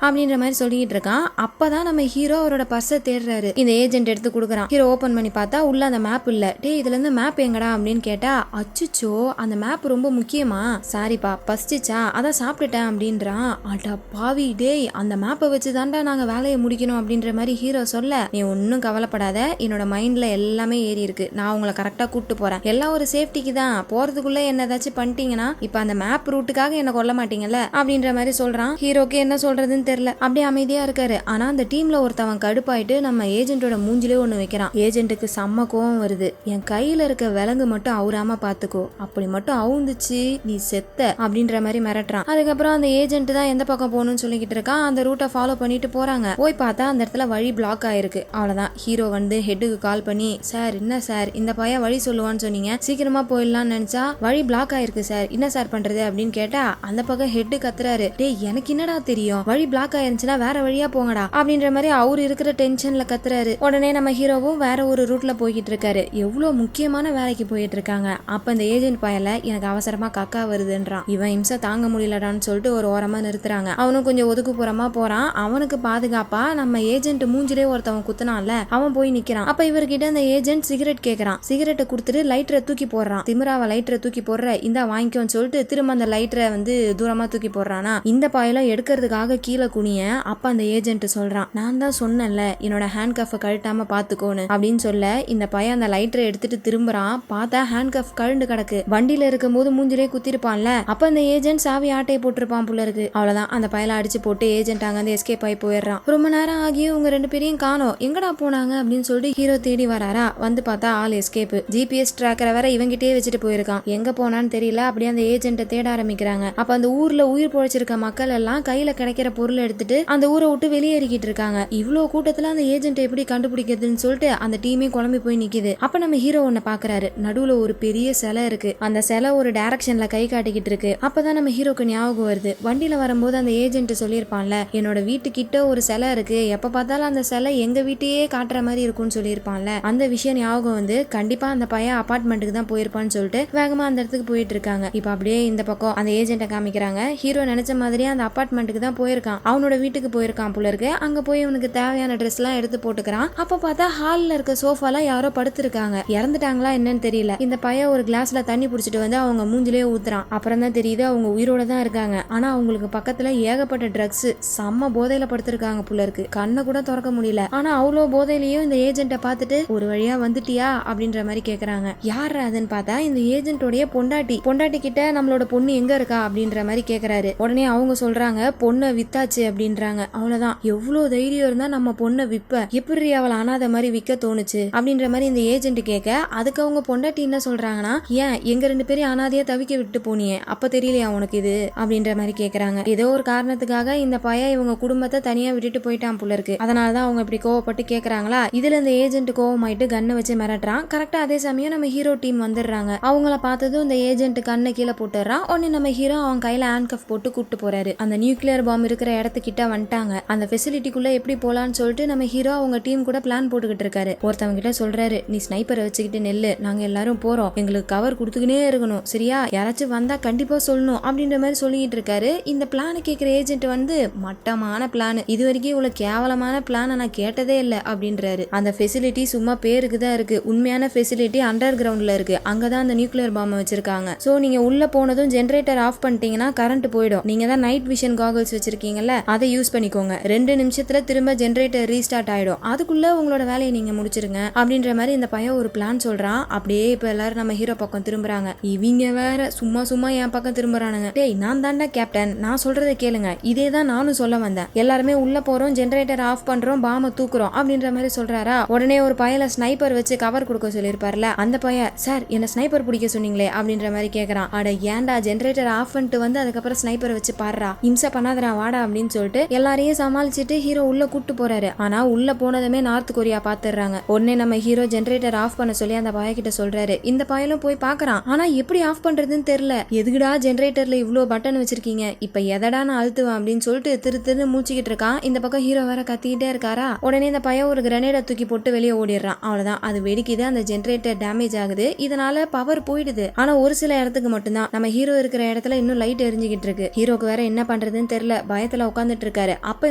அப்படின்ற மாதிரி சொல்லிட்டு இருக்கான். அப்பதான் நம்ம ஹீரோ அவரோட பர்ஸை தேடுறாரு. இந்த ஏஜென்ட் எடுத்து கொடுக்குறான். ஹீரோ ஓபன் பண்ணி பார்த்தா உள்ள அந்த மேப் இல்ல. டே இதுல இருந்து மேப் எங்கடா அப்படின்னு கேட்டா, அச்சுச்சோ அந்த மேப் ரொம்ப முக்கியமா, சாரிப்பா பஸ்டிச்சா அதான் சாப்பிட்டுட்டேன் அப்படின்றான். அட பாவி டேய், அந்த மேப்பை வச்சு தாண்டா நாங்க வேலையை முடிக்கணும் அப்படின்ற மாதிரி ஹீரோ சொல்ல, நீ ஒன்னும் கவலைப்படாத, என்னோட மைண்ட்ல எல்லாமே ஏறி இருக்கு, நான் உங்களை கரெக்டா கூப்பிட்டு போறேன், எல்லாம் ஒரு சேஃப்டிக்கு தான், போறதுக்குள்ள என்ன ஏதாச்சும் பண்ணிட்டீங்கன்னா இப்ப அந்த மேப் ரூட்டுக்காக என்ன கொல்ல மாட்டீங்கல்ல அப்படின்ற மாதிரி சொல்றான். ஹீரோக்கு என்ன சொல்றதுன்னு தெரியல, அப்படியே அமைதியா இருக்காரு. ஆனா அந்த டீம்ல ஒருத்தவன் கடுப்பாயிட்டு நம்ம ஏஜென்ட்டோட மூஞ்சிலே ஒண்ணு வைக்கிறான். ஏஜென்ட்டுக்கு செம்ம கோவம் வருது. என் கையில இருக்க விலங்கு மட்டும் அவுராம பாத்துக்கோ, அப்படி மட்டும் அவுந்துச்சு நீ செத்த அப்படின்ற மாதிரி மிரட்டுறான். அதுக்கப்புறம் அந்த ஏஜென்ட் தான் எந்த பக்கம் போகணும்னு சொல்லிக்கிட்டு இருக்கான். அந்த ரூட்டை ஃபாலோ பண்ணிட்டு போறாங்க. போய் பார்த்தா அந்த இடத்துல வழி பிளாக் ஆயிருக்கு. அவ்வளவுதான். ஹீரோ வந்து ஹெட்டுக்கு கால் பண்ணி, சார் என்ன சார் இந்த பையன் வழி சொல்லுவான்னு சொன்னீங்க, சீக்கிரமா போயிடலாம்னு நினைச்சா வழி பிளாக் ஆயிருக்கு சார், என்ன சார் பண்றது அப்படின்னு கேட்டா அந்த பக்கம் ஹெட் கத்துறாரு. டேய் எனக்கு என்னடா தெரியும், வழி பிளாக் ஆயிருந்துச்சுன்னா வேற வழியா போங்கடா அப்படின்ற மாதிரி அவரு இருக்கிற டென்ஷன்ல கத்துறாரு. உடனே நம்ம ஹீரோவும் வேற ஒரு ரூட்ல போய்கிட்டு இருக்காரு. எவ்வளவு முக்கியமான வேலைக்கு போயிட்டு இருக்காங்க. அப்ப இந்த ஏஜென்ட் பயல எனக்கு அவசரமா கக்கா வருதுன்றான். இவன் இம்சை தாங்க முடியலடான்னு சொல்லிட்டு ஒரு ஓரமா நிறுத்துறாங்க. அவனும் கொஞ்சம் ஒதுக்குப்புறமா போறான். அவனுக்கு பாதுகாப்பா நம்ம ஏஜென்ட் மூஞ்சிலே ஒருத்தவன் குத்துனான்ல, அவன் போய் நிக்கிறான். அப்ப இவர்கிட்ட அந்த ஏஜென்ட் சிகரெட் கேக்குறான். சிகரெட்டை கொடுத்துட்டு லைட்டரை தூக்கி போடுறான். திமிராவ லைட்டரை தூக்கி போடுற, இந்த வாங்கிக்கோன்னு சொல்லிட்டு திரும்ப அந்த லைட்டரை வந்து தூரமா தூக்கி போடுறானா. இந்த பாயெல்லாம் எடுக்கிறதுக்காக கீழே குனிய. அப்ப அந்த ஏஜென்ட் சொல்றான், நான் தான் சொன்னேன்ல என்னோட ஹேண்ட் கஃபை கழட்டாம பாத்துக்கோன்னு அப்படின்னு சொல்ல இந்த பையன் அந்த லைட்டரை எடுத்துட்டு திரும்புறான். பார்த்தா ஹேண்ட் கஃப் கழண்டு கிடக்கு. வண்டியில இருக்கும் போது மூஞ்சிலே குத்திருப்பான்ல, அப்ப அந்த ஏஜென்ட் சாவி ஆட்டையை போட்டிருப்பான் போல இருக்கு. அவ்வளவுதான், அந்த பையல அடிச்சு போட்டு ஏஜென்ட் அங்க வந்து எஸ்கேப் ஆகி போயிடுறான். ரொம்ப நேரம் ஆகி உங்க 2 பேரையும் காணோம், எங்கடா போனாங்க அப்படின்னு சொல்லிட்டு ஹீரோ தேடி வராரா. வந்து பார்த்தா ஆள் எஸ்கேப். ஜிபிஎஸ் டிராக்கரை வேற இவங்கிட்டே வச்சுட்டு போயிருக்கான். எங்க போனான்னு தெரியல. அப்படியே அந்த ஏஜென்ட்டை தேட ஆரம்பிக்கிறாங்க. அப்ப அந்த ஊர்ல உயிர் பொழைச்சிருக்க மக்கள் எல்லாம் கையில கிடைக்கிற பொருள் எடுத்துட்டு அந்த ஊரை விட்டு வெளியேறிக்கிட்டு இருக்காங்க. இவ்வளவு கூட்டத்துல அந்த ஏஜென்ட் எப்படி கண்டுபிடிக்கிறதுன்னு சொல்லிட்டு அந்த டீமே குழம்பி போய் நிக்குது. அப்ப நம்ம ஹீரோ ஒன்ன பாக்குறாரு. நடுவுல ஒரு பெரிய சிலை இருக்கு. அந்த சிலை ஒரு டைரக்ஷன்ல கை காட்டிக்கிட்டு இருக்கு. அப்பதான் நம்ம ஹீரோக்கு ஞாபகம் வருது. வண்டியில வரும்போது அந்த ஏஜென்ட் சொல்லியிருப்பான்ல, என்னோட வீட்டுக்கிட்ட ஒரு சிலை இருக்கு, எப்ப பார்த்தாலும் அந்த சிலை எங்க வீட்டையே காட்டுற மாதிரி இருக்கும்னு சொல்லியிருப்பான்ல. அந்த விஷயம் ஞாபகம் வந்து கண்டிப்பா அந்த பையன் அபார்ட்மெண்ட்டுக்கு தான் போயிருப்பான்னு சொல்லிட்டு வேகமா அந்த இடத்துக்கு போயிட்டு இருக்காங்க. இப்ப அப்படியே இந்த பக்கம் அந்த ஏஜென்ட்டை காமிக்கிறாங்க. ஹீரோ நினைச்ச மாதிரியே அந்த அபார்ட்மெண்ட்டுக்கு தான் போயிருக்கான். அவனோட வீட்டுக்கு போயிருக்கான் போல இருக்கு. அங்க போய் அவனுக்கு தேவையான ட்ரெஸ் எல்லாம் எடுத்து போட்டுக்கிறான். அப்ப பார்த்தா ஹால்ல இருக்க சோஃபால யாரோ படுத்திருக்காங்க. இறந்துட்டாங்களா என்னன்னு தெரியல. இந்த பையன் ஒரு கிளாஸ்ல தண்ணி புடிச்சிட்டு வந்து அவங்க மூஞ்சிலே ஊத்துறான். அப்புறம் தான் தெரியுது அவங்க உயிரோட தான் இருக்காங்க. ஆனா அவங்களுக்கு பக்கத்துல ஏகப்பட்ட ட்ரக்ஸ், செம்ம போதையில படுத்திருக்காங்க போல இருக்கு. கண்ணை கூட திறக்க முடியல. ஆனா அவ்வளோ போதையிலயும் இந்த ஏஜென்ட்டை பார்த்துட்டு ஒரு வழியா வந்துட்டியா அப்படின்ற மாதிரி கேக்குறாங்க. யார் அதுன்னு பார்த்தா இந்த ஏஜென்ட்டோடைய பொண்டாட்டி கிட்ட நம்மளோட பொண்ணு எங்க இருக்கா அப்படின்ற மாதிரி கேக்குறாரு. உடனே அவங்க சொல்றாங்க பொண்ணை வித்தாச்சு அப்படின்றாங்க. அவ்வளவுதான், எவ்வளவு தைரியம் இருந்தா நம்ம பொண்ணை விப்ப, எப்படி அவளை அனாத மாதிரி விற்க தோணுச்சு அப்படின்ற மாதிரி இந்த ஏஜென்ட் கேட்க, அதுக்கு அவங்க பொண்டாட்டி என்ன சொல்றாங்கன்னா, ஏன் எங்க 2 பேரும் அனாதையா தவிக்க விட்டு போனியே, அப்ப தெரியலையா உனக்கு இது அப்படின்ற மாதிரி கேக்குறாங்க. ஏதோ ஒரு காரணத்துக்காக இந்த பையன் இவங்க குடும்பத்தை தனியா விட்டுட்டு போயிட்டான் போல இருக்கு. அதனாலதான் அவங்க இப்படி கோவப்பட்டு கேக்குறாங்களா. இதுல இந்த ஏஜென்ட் கோவமாயிட்டு கண்ணை வச்சு மிரட்டுறான். கரெக்டா அதே சமயம் நம்ம ஹீரோ டீம் வந்துடுறாங்க. அவங்கள பார்த்ததும் இந்த ஏஜென்ட் கண்ணை கீழே போட்டுறான். உடனே நம்ம ஹீரோ அவன் கையில ஹேண்ட் கஃப் போட்டு கூப்பிட்டு போறாரு. அந்த நியூக்ளியர் பாம் இருக்கிற இடத்துக்கிட்ட வந்துட்டாங்க. அந்த ஃபெசிலிட்டிக்குள்ள எப்படி போலான்னு சொல்லிட்டு நம்ம ஹீரோ அவங்க டீம் கூட பிளான் போட்டுக்கிட்டு இருக்காரு. ஒருத்தவங்க கிட்ட சொல்றாரு, நீ ஸ்னைப்பரை வச்சுக்கிட்டு நெல்லு, நாங்க எல்லாரும் போறோம், எங்களுக்கு கவர் கொடுத்துக்கினே இருக்கணும், சரியா, யாராச்சும் வந்தா கண்டிப்பா சொல்லணும் அப்படின்ற மாதிரி சொல்லிட்டு இருக்காரு. இந்த பிளான் கேட்கிற ஏஜென்ட் வந்து, மட்டமான பிளான், இது வரைக்கும் இவ்வளவு கேவலமான பிளான் நான் கேட்டதே இல்லை அப்படின்றாரு. அந்த ஃபெசிலிட்டி சும்மா பேருக்கு தான் இருக்கு, உண்மையான ஃபெசிலிட்டி அண்டர் கிரவுண்ட்ல இருக்கு. அங்கதான் அந்த நியூக்ளியர் பாம் வச்சிருக்காங்க. சோ நீங்க உள்ள போனதும் ஜெனரேட்டர் ஆஃப் பண்ணிட்டீங்கன்னா கரண்ட் போயிடும். நீங்க தான் நைட் விஷன் காகல்ஸ் வச்சிருக்கீங்கல்ல, அதை யூஸ் பண்ணிக்கோங்க. 2 நிமிஷத்துல திரும்ப ஜெனரேட்டர் ரீஸ்டார்ட் ஆயிடும். அதுக்குள்ள உங்களோட வேலையை நீங்க முடிச்சிருங்க அப்படின்ற மாதிரி இந்த பையன் ஒரு பிளான் சொல்றான். அப்படியே இப்ப எல்லாரும் நம்ம ஹீரோ பக்கம் திரும்புறாங்க. இவங்க வேற சும்மா என் பக்கம் திரும்புறானுங்க. டேய், நான் தாண்டா கேப்டன், நான் சொல்றதை கேளுங்க, இதே தான் நானும் சொல்ல வந்தேன். எல்லாருமே உள்ள போறோம், ஜெனரேட்டர் ஆஃப் பண்றோம், பாம தூக்குறோம் அப்படின்ற மாதிரி சொல்றாரா. உடனே ஒரு பையல ஸ்னைப்பர் வச்சு கவர் கொடுக்க சொல்லியிருப்பார்ல, அந்த பையன், சார் என்ன ஸ்னைப்பர் பிடிக்க சொன்னீங்களே அப்படின்ற மாதிரி கேக்குறான். அட ஏன்டா, ஜெனரேட்டர் ஆஃப் பண்ணிட்டு வந்து அதுக்கப்புறம் ஸ்னைப்பர் வச்சு பாடுறா, இம்சை பண்ணாதரா வாடா அப்படின்னு சொல்லிட்டு எல்லாரையும் சமாளிச்சுட்டு ஹீரோ உள்ள கூட்டு போறாரு. ஆனா உள்ள போனதுமே நார்த் கொரியா பாத்துறாங்க. உடனே நம்ம ஹீரோ ஜெனரேட்டர் ஆஃப் பண்ண சொல்லி அந்த பையன் கிட்ட சொல்றாரு. இந்த பையனும் போய் பாக்குறான். ஆனா எப்படி ஆஃப் பண்றதுன்னு தெரியல. எதுக்குடா ஜெனரேட்டர்ல இவ்ளோ பட்டன் வச்சிருக்கீங்க, இப்ப எதடா நான் அழுத்துவேன் அப்படின்னு சொல்லிட்டு திரு மூச்சுக்கிட்டு இருக்கான். இந்த பக்கம் ஹீரோ வேற கத்திக்கிட்டே இருக்காரா. உடனே இந்த பையன் ஒரு கிரனேடை தூக்கி போட்டு வெளியே ஓடிடுறான். அவ்வளவுதான், அது வெடிக்குது. அந்த ஜெனரேட்டர் டேமேஜ் ஆகுது. இதனால பவர் போயிடுது. ஆனா ஒரு சில இடத்துக்கு மட்டும்தான். நம்ம ஹீரோ இருக்கிற இடத்துல இன்னும் லைட் எரிஞ்சுக்கிட்டு இருக்கு. ஹீரோக்கு வேற என்ன பண்றதுன்னு தெரியல, பயத்துல உட்காந்துட்டு இருக்காரு. அப்ப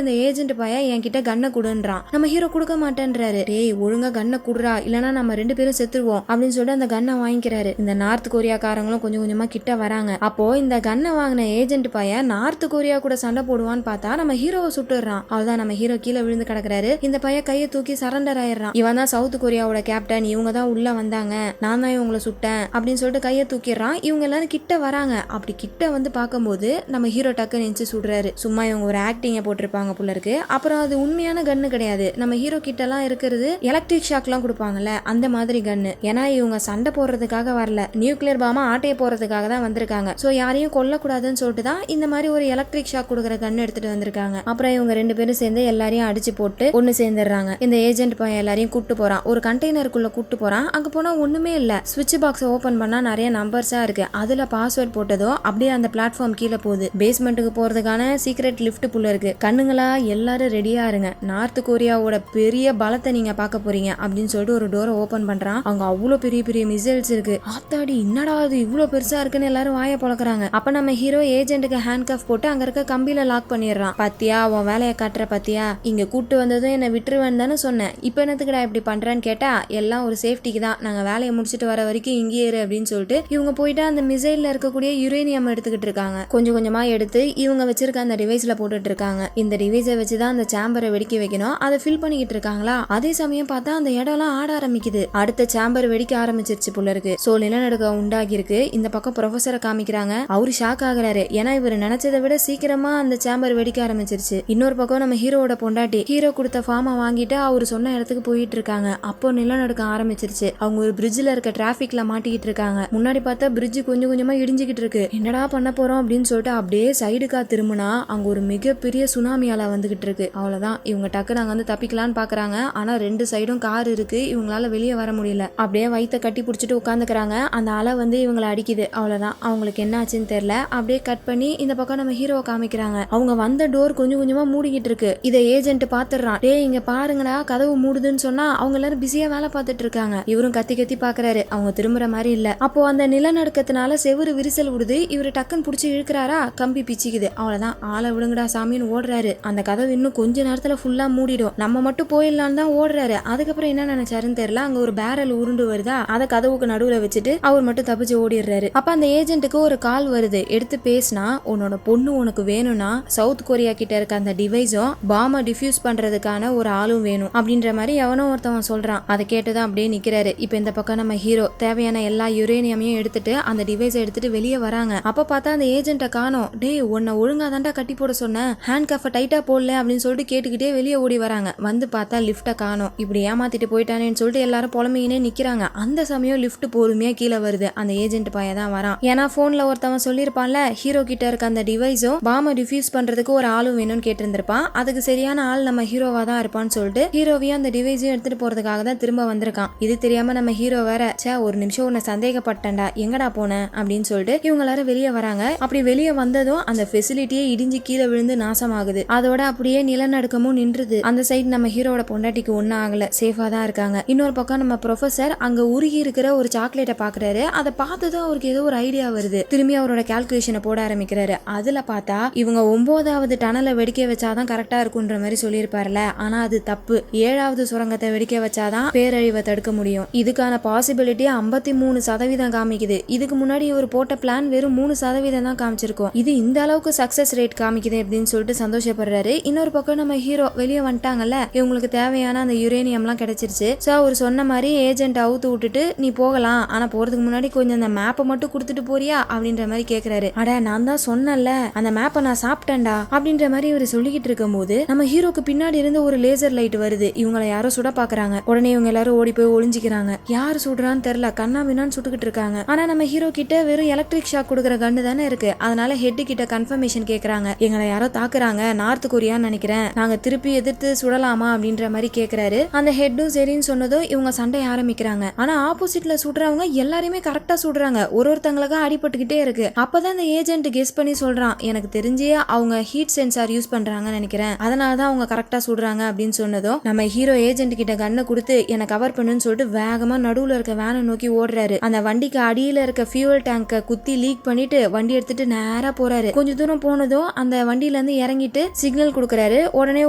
இந்த ஏஜென்ட் பையன் என்கிட்ட கண்ணை குடுன்றான். நம்ம ஹீரோ கொடுக்க மாட்டேன்றாரு. டேய், ஒழுங்கா கண்ணை குடுறா, இல்லனா நம்ம 2 பேரும் செத்துருவோம் அப்படின்னு சொல்லிட்டு அந்த கண்ணை வாங்கிக்கிறாரு. இந்த நார்த் கொரியாக்காரங்களும் கொஞ்சம் கொஞ்சமா கிட்ட வராங்க. அப்போ இந்த கண்ணை வாங்கின ஏஜென்ட் பையன் நார்த் கொரியா கூட சண்டை போடுவான்னு பார்த்தா நம்ம ஹீரோவை சுட்டுறான். அவ்வளவுதான், நம்ம ஹீரோ கீழே விழுந்து கிடக்குறாரு. இந்த பையன் கையை தூக்கி சரண்டர் ஆயிடுறான். இவன் தான் சவுத் கொரியாவோட கேப்டன், இவங்க தான் உள்ள வந்தாங்க, நான் தான் இவங்களை சுட்டேன் அப்படின்னு சொல்லிட்டு கையை தூக்கிடுறான். இவங்க எல்லாரும் கிட்ட வராங்க. அப்படி கிட்ட வந்து பார்க்கும்போது நம்ம ஹீரோ டக்கு நினைச்சு சுடுறாரு. சும்மா இவங்க ஒரு ஆக்டிங்க போட்டிருப்பாங்க போல இருக்கு. அப்புறம் அது உண்மையான கன்னு கிடையாது. நம்ம ஹீரோ கிட்ட எல்லாம் இருக்கிறது எலக்ட்ரிக் ஷாக் எல்லாம் கொடுப்பாங்கல்ல, அந்த மாதிரி கன்னு. ஏன்னா இவங்க சண்டை போடுறதுக்காக வரல, நியூக்ளியர் பாமா ஆட்டைய போறதுக்காக தான் வந்திருக்காங்க. சோ யாரையும் கொல்லக்கூடாதுன்னு சொல்லிட்டு தான் இந்த மாதிரி ஒரு எலக்ட்ரிக் ஷாக் கொடுக்குற கன்னு எடுத்துட்டு வந்திருக்காங்க. அப்புறம் இவங்க 2 பேரும் சேர்ந்து எல்லாரையும் அடிச்சு போட்டு ஒன்னு சேர்ந்துடுறாங்க. இந்த ஏஜென்ட் பையன் எல்லாரையும் கூட்டு போறான். ஒரு கண்டெய்னருக்குள்ள கூட்டு போறான். அங்க போனா ஒண்ணுமே இல்ல. சுவிட்ச் பாக்ஸ் ஓபன் பண்ணா நிறைய நம்பர்ஸா இருக்கு. அதுல பாஸ்வேர்ட் போட்டதும் அப்படியே அந்த பிளாட்ஃபார்ம் கீழே போகுது. பேஸ்மெண்ட்டுக்கு போறதுக்கான சீக்ரெட் லிஃப்ட் புள்ள இருக்கு. கண்ணுங்களா எல்லாரும் ரெடியா இருங்க, நார்த் கொரியாவோட பெரிய பலத்தை நீங்க பார்க்க போறீங்க அப்படின்னு சொல்லிட்டு ஒரு டோரை ஓபன் பண்றான். அங்க அவ்வளவு பெரிய பெரிய மிசைல்ஸ் இருக்கு. ஆத்தாடி, என்னடா அது இவ்வளவு பெருசா இருக்குன்னு எல்லாரும் வாயை பொளக்குறாங்க. அப்ப நம்ம ஹீரோ ஏஜென்ட்டுக்கு ஹேண்ட் கஃப் போட்டு அங்க இருக்க கம்பியில லாக் பண்ணிடுறான். பத்தியா, உன் வேலையை காட்டுற பத்தியா, இங்க கூட்டு வந்ததும் என்ன விட்டுருவேன்னு தானே சொன்னேன், இப்ப என்னத்துக்குடா இப்படி பண்றேன்னு கேட்டா, எல்லாம் ஒரு சேஃப்டிக்கு தான், நாங்க வேலையை முடிச்சுட்டு வர வரைக்கும் இங்கேயே இரு அப்படின்னு சொல்லிட்டு இவங்க போயிட்டு அந்த மிசைல்ல இருக்கக்கூடிய யுரேனியம் எடுத்துக்கிட்டு இருக்காங்க. கொஞ்சம் கொஞ்சமா எடுத்து இவங்க வச்சிருக்க அந்த டிவைஸ்ல போட்டுட்டு இருக்காங்க. இந்த டிவைஸை வச்சுதான் அந்த சேம்பரை வெடிக்க வைக்கணும். அதை ஃபில் பண்ணிக்கிட்டு இருக்காங்களா அதே சமயம் பார்த்தா அந்த இடம்லாம் ஆட ஆரம்பிக்குது. அடுத்த சேம்பர் வெடிக்க ஆரம்பிச்சிருச்சு போல இருக்கு. சோ நிலநடுக்க உண்டாகி இருக்கு. இந்த பக்கம் ப்ரொஃபசரை காமிக்கிறாங்க. அவரு ஷாக் ஆகுறாரு. ஏன்னா இவர் நினைச்சதை விட சீக்கிரமா அந்த சேம்பர் வெடிக்க ஆரம்பிச்சிருச்சு. இன்னொரு பக்கம் நம்ம ஹீரோவோட பொண்டாட்டி ஹீரோ கொடுத்த ஃபார்மை வாங்கிட்டு அவர் சொன்ன இடத்துக்கு போயிட்டு இருக்காங்க. அப்போ நிலநடுக்க ஆரம்பிச்சிருச்சு. அவங்க ஒரு பிரிட்ஜ்ல இருக்க டிராபிக்ல மாட்டிக்கிட்டு இருக்காங்க. முன்னாடி பார்த்தா பிரிட்ஜ் கொஞ்சம் கொஞ்சமா இடிஞ்சுக்கிட்டு இருக்கு. என்னடா பண்ண போறோம் அப்படின்னு சொல்லிட்டு அப்படியே சைடுக்கா திரும்பினா அங்க ஒரு மிகப்பெரிய சுனாமியால வந்துகிட்டு இருக்கு. அவ்வளவுதான், இவங்க டக்குன்னு அங்க வந்து தப்பிக்கலான்னு பாக்குறாங்க. ஆனா ரெண்டு சைடும் கார் இருக்கு. இவங்களால வெளியே வர முடியல. அப்படியே வயித்தை கட்டி பிடிச்சிட்டு உட்காந்துக்கிறாங்க. அந்த அலை வந்து இவங்களை அடிக்குது. அவ்வளவுதான், அவங்களுக்கு என்ன ஆச்சுன்னு தெரியல. அப்படியே கட் பண்ணி இந்த பக்கம் நம்ம ஹீரோவை காமிக்கிறாங்க. அவங்க வந்த டோர் கொஞ்சம் கொஞ்சமா மூடிக்கிட்டு இருக்கு. இதை ஏஜென்ட் பாத்துறான். டே இங்க பாருங்கடா கதவு மூடுதுன்னு சொன்னா அவங்க எல்லாரும் பிஸியா வேலை பார்த்துட்டு இருக்காங்க. இவரும் கத்தி கத்தி பாக்குறாரு. அவங்க திரும்புற மாதிரி இல்ல. அப்போ அந்த நிலநடுக்கத்தினால செவுரு விரிசல் விடுது. இவரு டக்குன்னு புடிச்சு இழுக்கிறாரா, கம்பி பிச்சுக்குது. அவ்வளவுதான், ஆளை விடுங்கடா சாமின்னு ஓடுறாரு. அந்த கதவு இன்னும் கொஞ்ச நேரத்துல ஃபுல்லா மூடிடும், நம்ம மட்டும் போயிடலான்னு தான் ஓடுறாரு. அதுக்கப்புறம் என்ன நினைச்சாருன்னு தெரியல. அங்க ஒரு பேரல் உருண்டு வருதா, அதை கதவுக்கு நடுவுல வச்சுட்டு அவர் மட்டும் தப்பிச்சு ஓடிடுறாரு. அப்ப அந்த ஏஜென்ட்டுக்கு ஒரு கால் வருது. எடுத்து பேசினா, உன்னோட பொண்ணு உனக்கு வேணும்னா சவுத் கொரியா கிட்ட இருக்க அந்த டிவைஸும் பாம டிஃப்யூஸ் பண்றதுக்கான ஒரு ஆளும் வேணும் அப்படின்ற மாதிரி எவனோ ஒருத்தவன் சொல்றான். அதை கேட்டுதான் அப்படியே நிக்கிறாரு. இப்ப இந்த பக்கம் நம்ம ஹீரோ தேவையான எல்லா யுரேனியமையும் எடுத்துட்டு அந்த டிவைஸை எடுத்துட்டு வெளியே வராங்க. அப்ப பார்த்தா அந்த ஏஜென்ட்டை காணோம். டே உன்னை ஒழுங்கா தாண்டா கட்டி போட சொன்னேன், ஹேண்ட் கஃபை டைட்டா போடல அப்படின்னு சொல்லிட்டு கேட்டுக்கிட்டே வெளியே ஓடி வராங்க. வந்து பார்த்தா லிப்டை காணோம். இப்படி ஏமாத்திட்டு போயிட்டானேன்னு சொல்லிட்டு எல்லாரும் புலமையினே நிக்கிறாங்க. அந்த சமயம் லிப்ட் பொறுமையா கீழே வருது. அந்த ஏஜென்ட் பையன் தான் வரான். ஏன்னா போன்ல ஒருத்தவன் சொல்லிருப்பான்ல, ஹீரோ கிட்ட இருக்க அந்த டிவைஸும் பாம டிஃப்யூஸ் பண்றதுக்கு ஒரு ஆளும் வேணும்னு கேட்டிருந்திருப்பான். அதுக்கு சரியான ஆள் நம்ம ஹீரோவா தான் இருப்பான்னு சொல்லிட்டு ஹீரோவையும் அந்த டிவைஸையும் எடுத்துட்டு போறதுக்காக தான் திரும்ப வந்திருக்கான். இது தெரியாம நம்ம ஹீரோ வேற, சே ஒரு நிமிஷம் உன்னை சந்தேகப்பட்டேன்டா, எங்கடா போன அப்படின்னு சொல்லிட்டு இவங்க எல்லாரும் வெளியே வராங்க. அப்படி வெளியே வந்ததும் அந்த ஃபெசிலிட்டியே இடிஞ்சு கீழே விழுந்து நாசமாகுது. அதோட அப்படியே நிலநடுக்கமும் நின்றுது. அந்த சைடு நம்ம ஹீரோட பொண்டாட்டிக்கு ஒன்னும் ஆகல, சேஃபா தான் இருக்காங்க. இன்னொரு பக்கம் நம்ம ப்ரொஃபசர் அங்க உருகி இருக்கிற ஒரு சாக்லேட்டை பாக்குறாரு. அதை பார்த்ததும் அவருக்கு ஏதோ ஒரு ஐடியா வருது. திரும்பி அவரோட கால்குலேஷனை போட ஆரம்பிக்கிறாரு. அதுல பார்த்தா இவங்க 9வது டனலை வெடிக்க வச்சாதான் கரெக்டா இருக்குன்ற மாதிரி சொல்லியிருப்பாருல, ஆனா அது தப்பு. 7வது சுரங்கத்தை வெடிக்க வச்சாதான் பேரழிவை தடுக்க முடியும். இதுக்கான பாசிபிலிட்டி 53% காமிக்குது. இதுக்கு முன்னாடி இவர் போட்ட பிளான் வெறும் 3% தான் காமிச்சிருக்கோம். இது இந்த அளவுக்கு சக்சஸ் ரேட் காமிக்குது அப்படின்னு சொல்லிட்டு சந்தோஷப்படுறாரு. இன்னொரு பக்கம் நம்ம ஹீரோ வெளியே வந்துட்டாங்கல்ல, இவங்களுக்கு தேவையான அந்த யுரேனியம்லாம் கிடைச்சிருச்சு. சோ அவர் சொன்ன மாதிரி ஏஜென்ட் அவுத்து விட்டுட்டு நீ போகலாம், ஆனா போறதுக்கு முன்னாடி கொஞ்சம் அந்த மேப்பை மட்டும் கொடுத்துட்டு போறியா அப்படின்ற மாதிரி கேக்குறாரு. அட நான் தான் சொன்னேன்ல அந்த மேப்பை நான் சாப்பிட்டேன்டா அப்படின்ற மாதிரி இவர் சொல்லிக்கிட்டு இருக்கும் போது நம்ம ஹீரோக்கு பின்னாடி இருந்து ஒரு லேசர் லைட் வருது. இவங்களை யாரோ சுட பாக்குறாங்க. உடனே இவங்க எல்லாரும் ஓடி போய் ஒளிஞ்சிக்கிறாங்க. யாரு சுடுறான்னு தெரியல, கண்ணா பின்னான்னு சுட்டுக்கிட்டு இருக்காங்க. ஆனா நம்ம ஹீரோ கிட்ட வெறும் எலக்ட்ரிக் ஷாக் கொடுக்குற கண்ணு தானே இருக்கு. அதனால ஹெட் கிட்ட கன்ஃபர்மேஷன் கேக்குறாங்க. எங்களை யாரோ தாக்குறாங்க, நார்த் கொரியான்னு நினைக்கிறேன், நாங்க திருப்பி எதிர்த்து சுடலாமா அப்படின்ற மாதிரி கேக்குறாரு. அந்த ஹெட்டும் சரின்னு சொன்னதும் இவங்க சண்டை ஆரம்பிக்கிறாங்க. ஆனா ஆப்போசிட்ல சுடுறவங்க எல்லாருமே கரெக்டா சுடுறாங்க. ஒருத்தங்களுக்கு அடிபட்டுக்கிட்டே இருக்கு. அப்பதான் அந்த ஏஜென்ட் கெஸ் பண்ணி சொல்றான், எனக்கு தெரிஞ்சே அவங்க ஹீட் சென்சார் யூஸ் பண்றாங்கன்னு நினைக்கிறேன், அதனாலதான் அவங்க கரெக்டா சுடுறாங்க அப்படின்னு சொன்னதும் நம்ம ஹீரோ ஏஜென்ட் கிட்ட கண்ணை கொடுத்து என்ன கவர் பண்ணுன்னு சொல்லிட்டு வேகமா நடுவுல இருக்க வேனை நோக்கி ஓடுறாரு. அந்த வண்டிக்கு அடியில இருக்க ஃபியூவல் டேங்க குத்தி லீக் பண்ணிட்டு வண்டி எடுத்துட்டு நேரா போறாரு. கொஞ்ச தூரம் போனதும் அந்த வண்டியில இருந்து இறங்கிட்டு சிக்னல் கொடுக்கறாரு. உடனே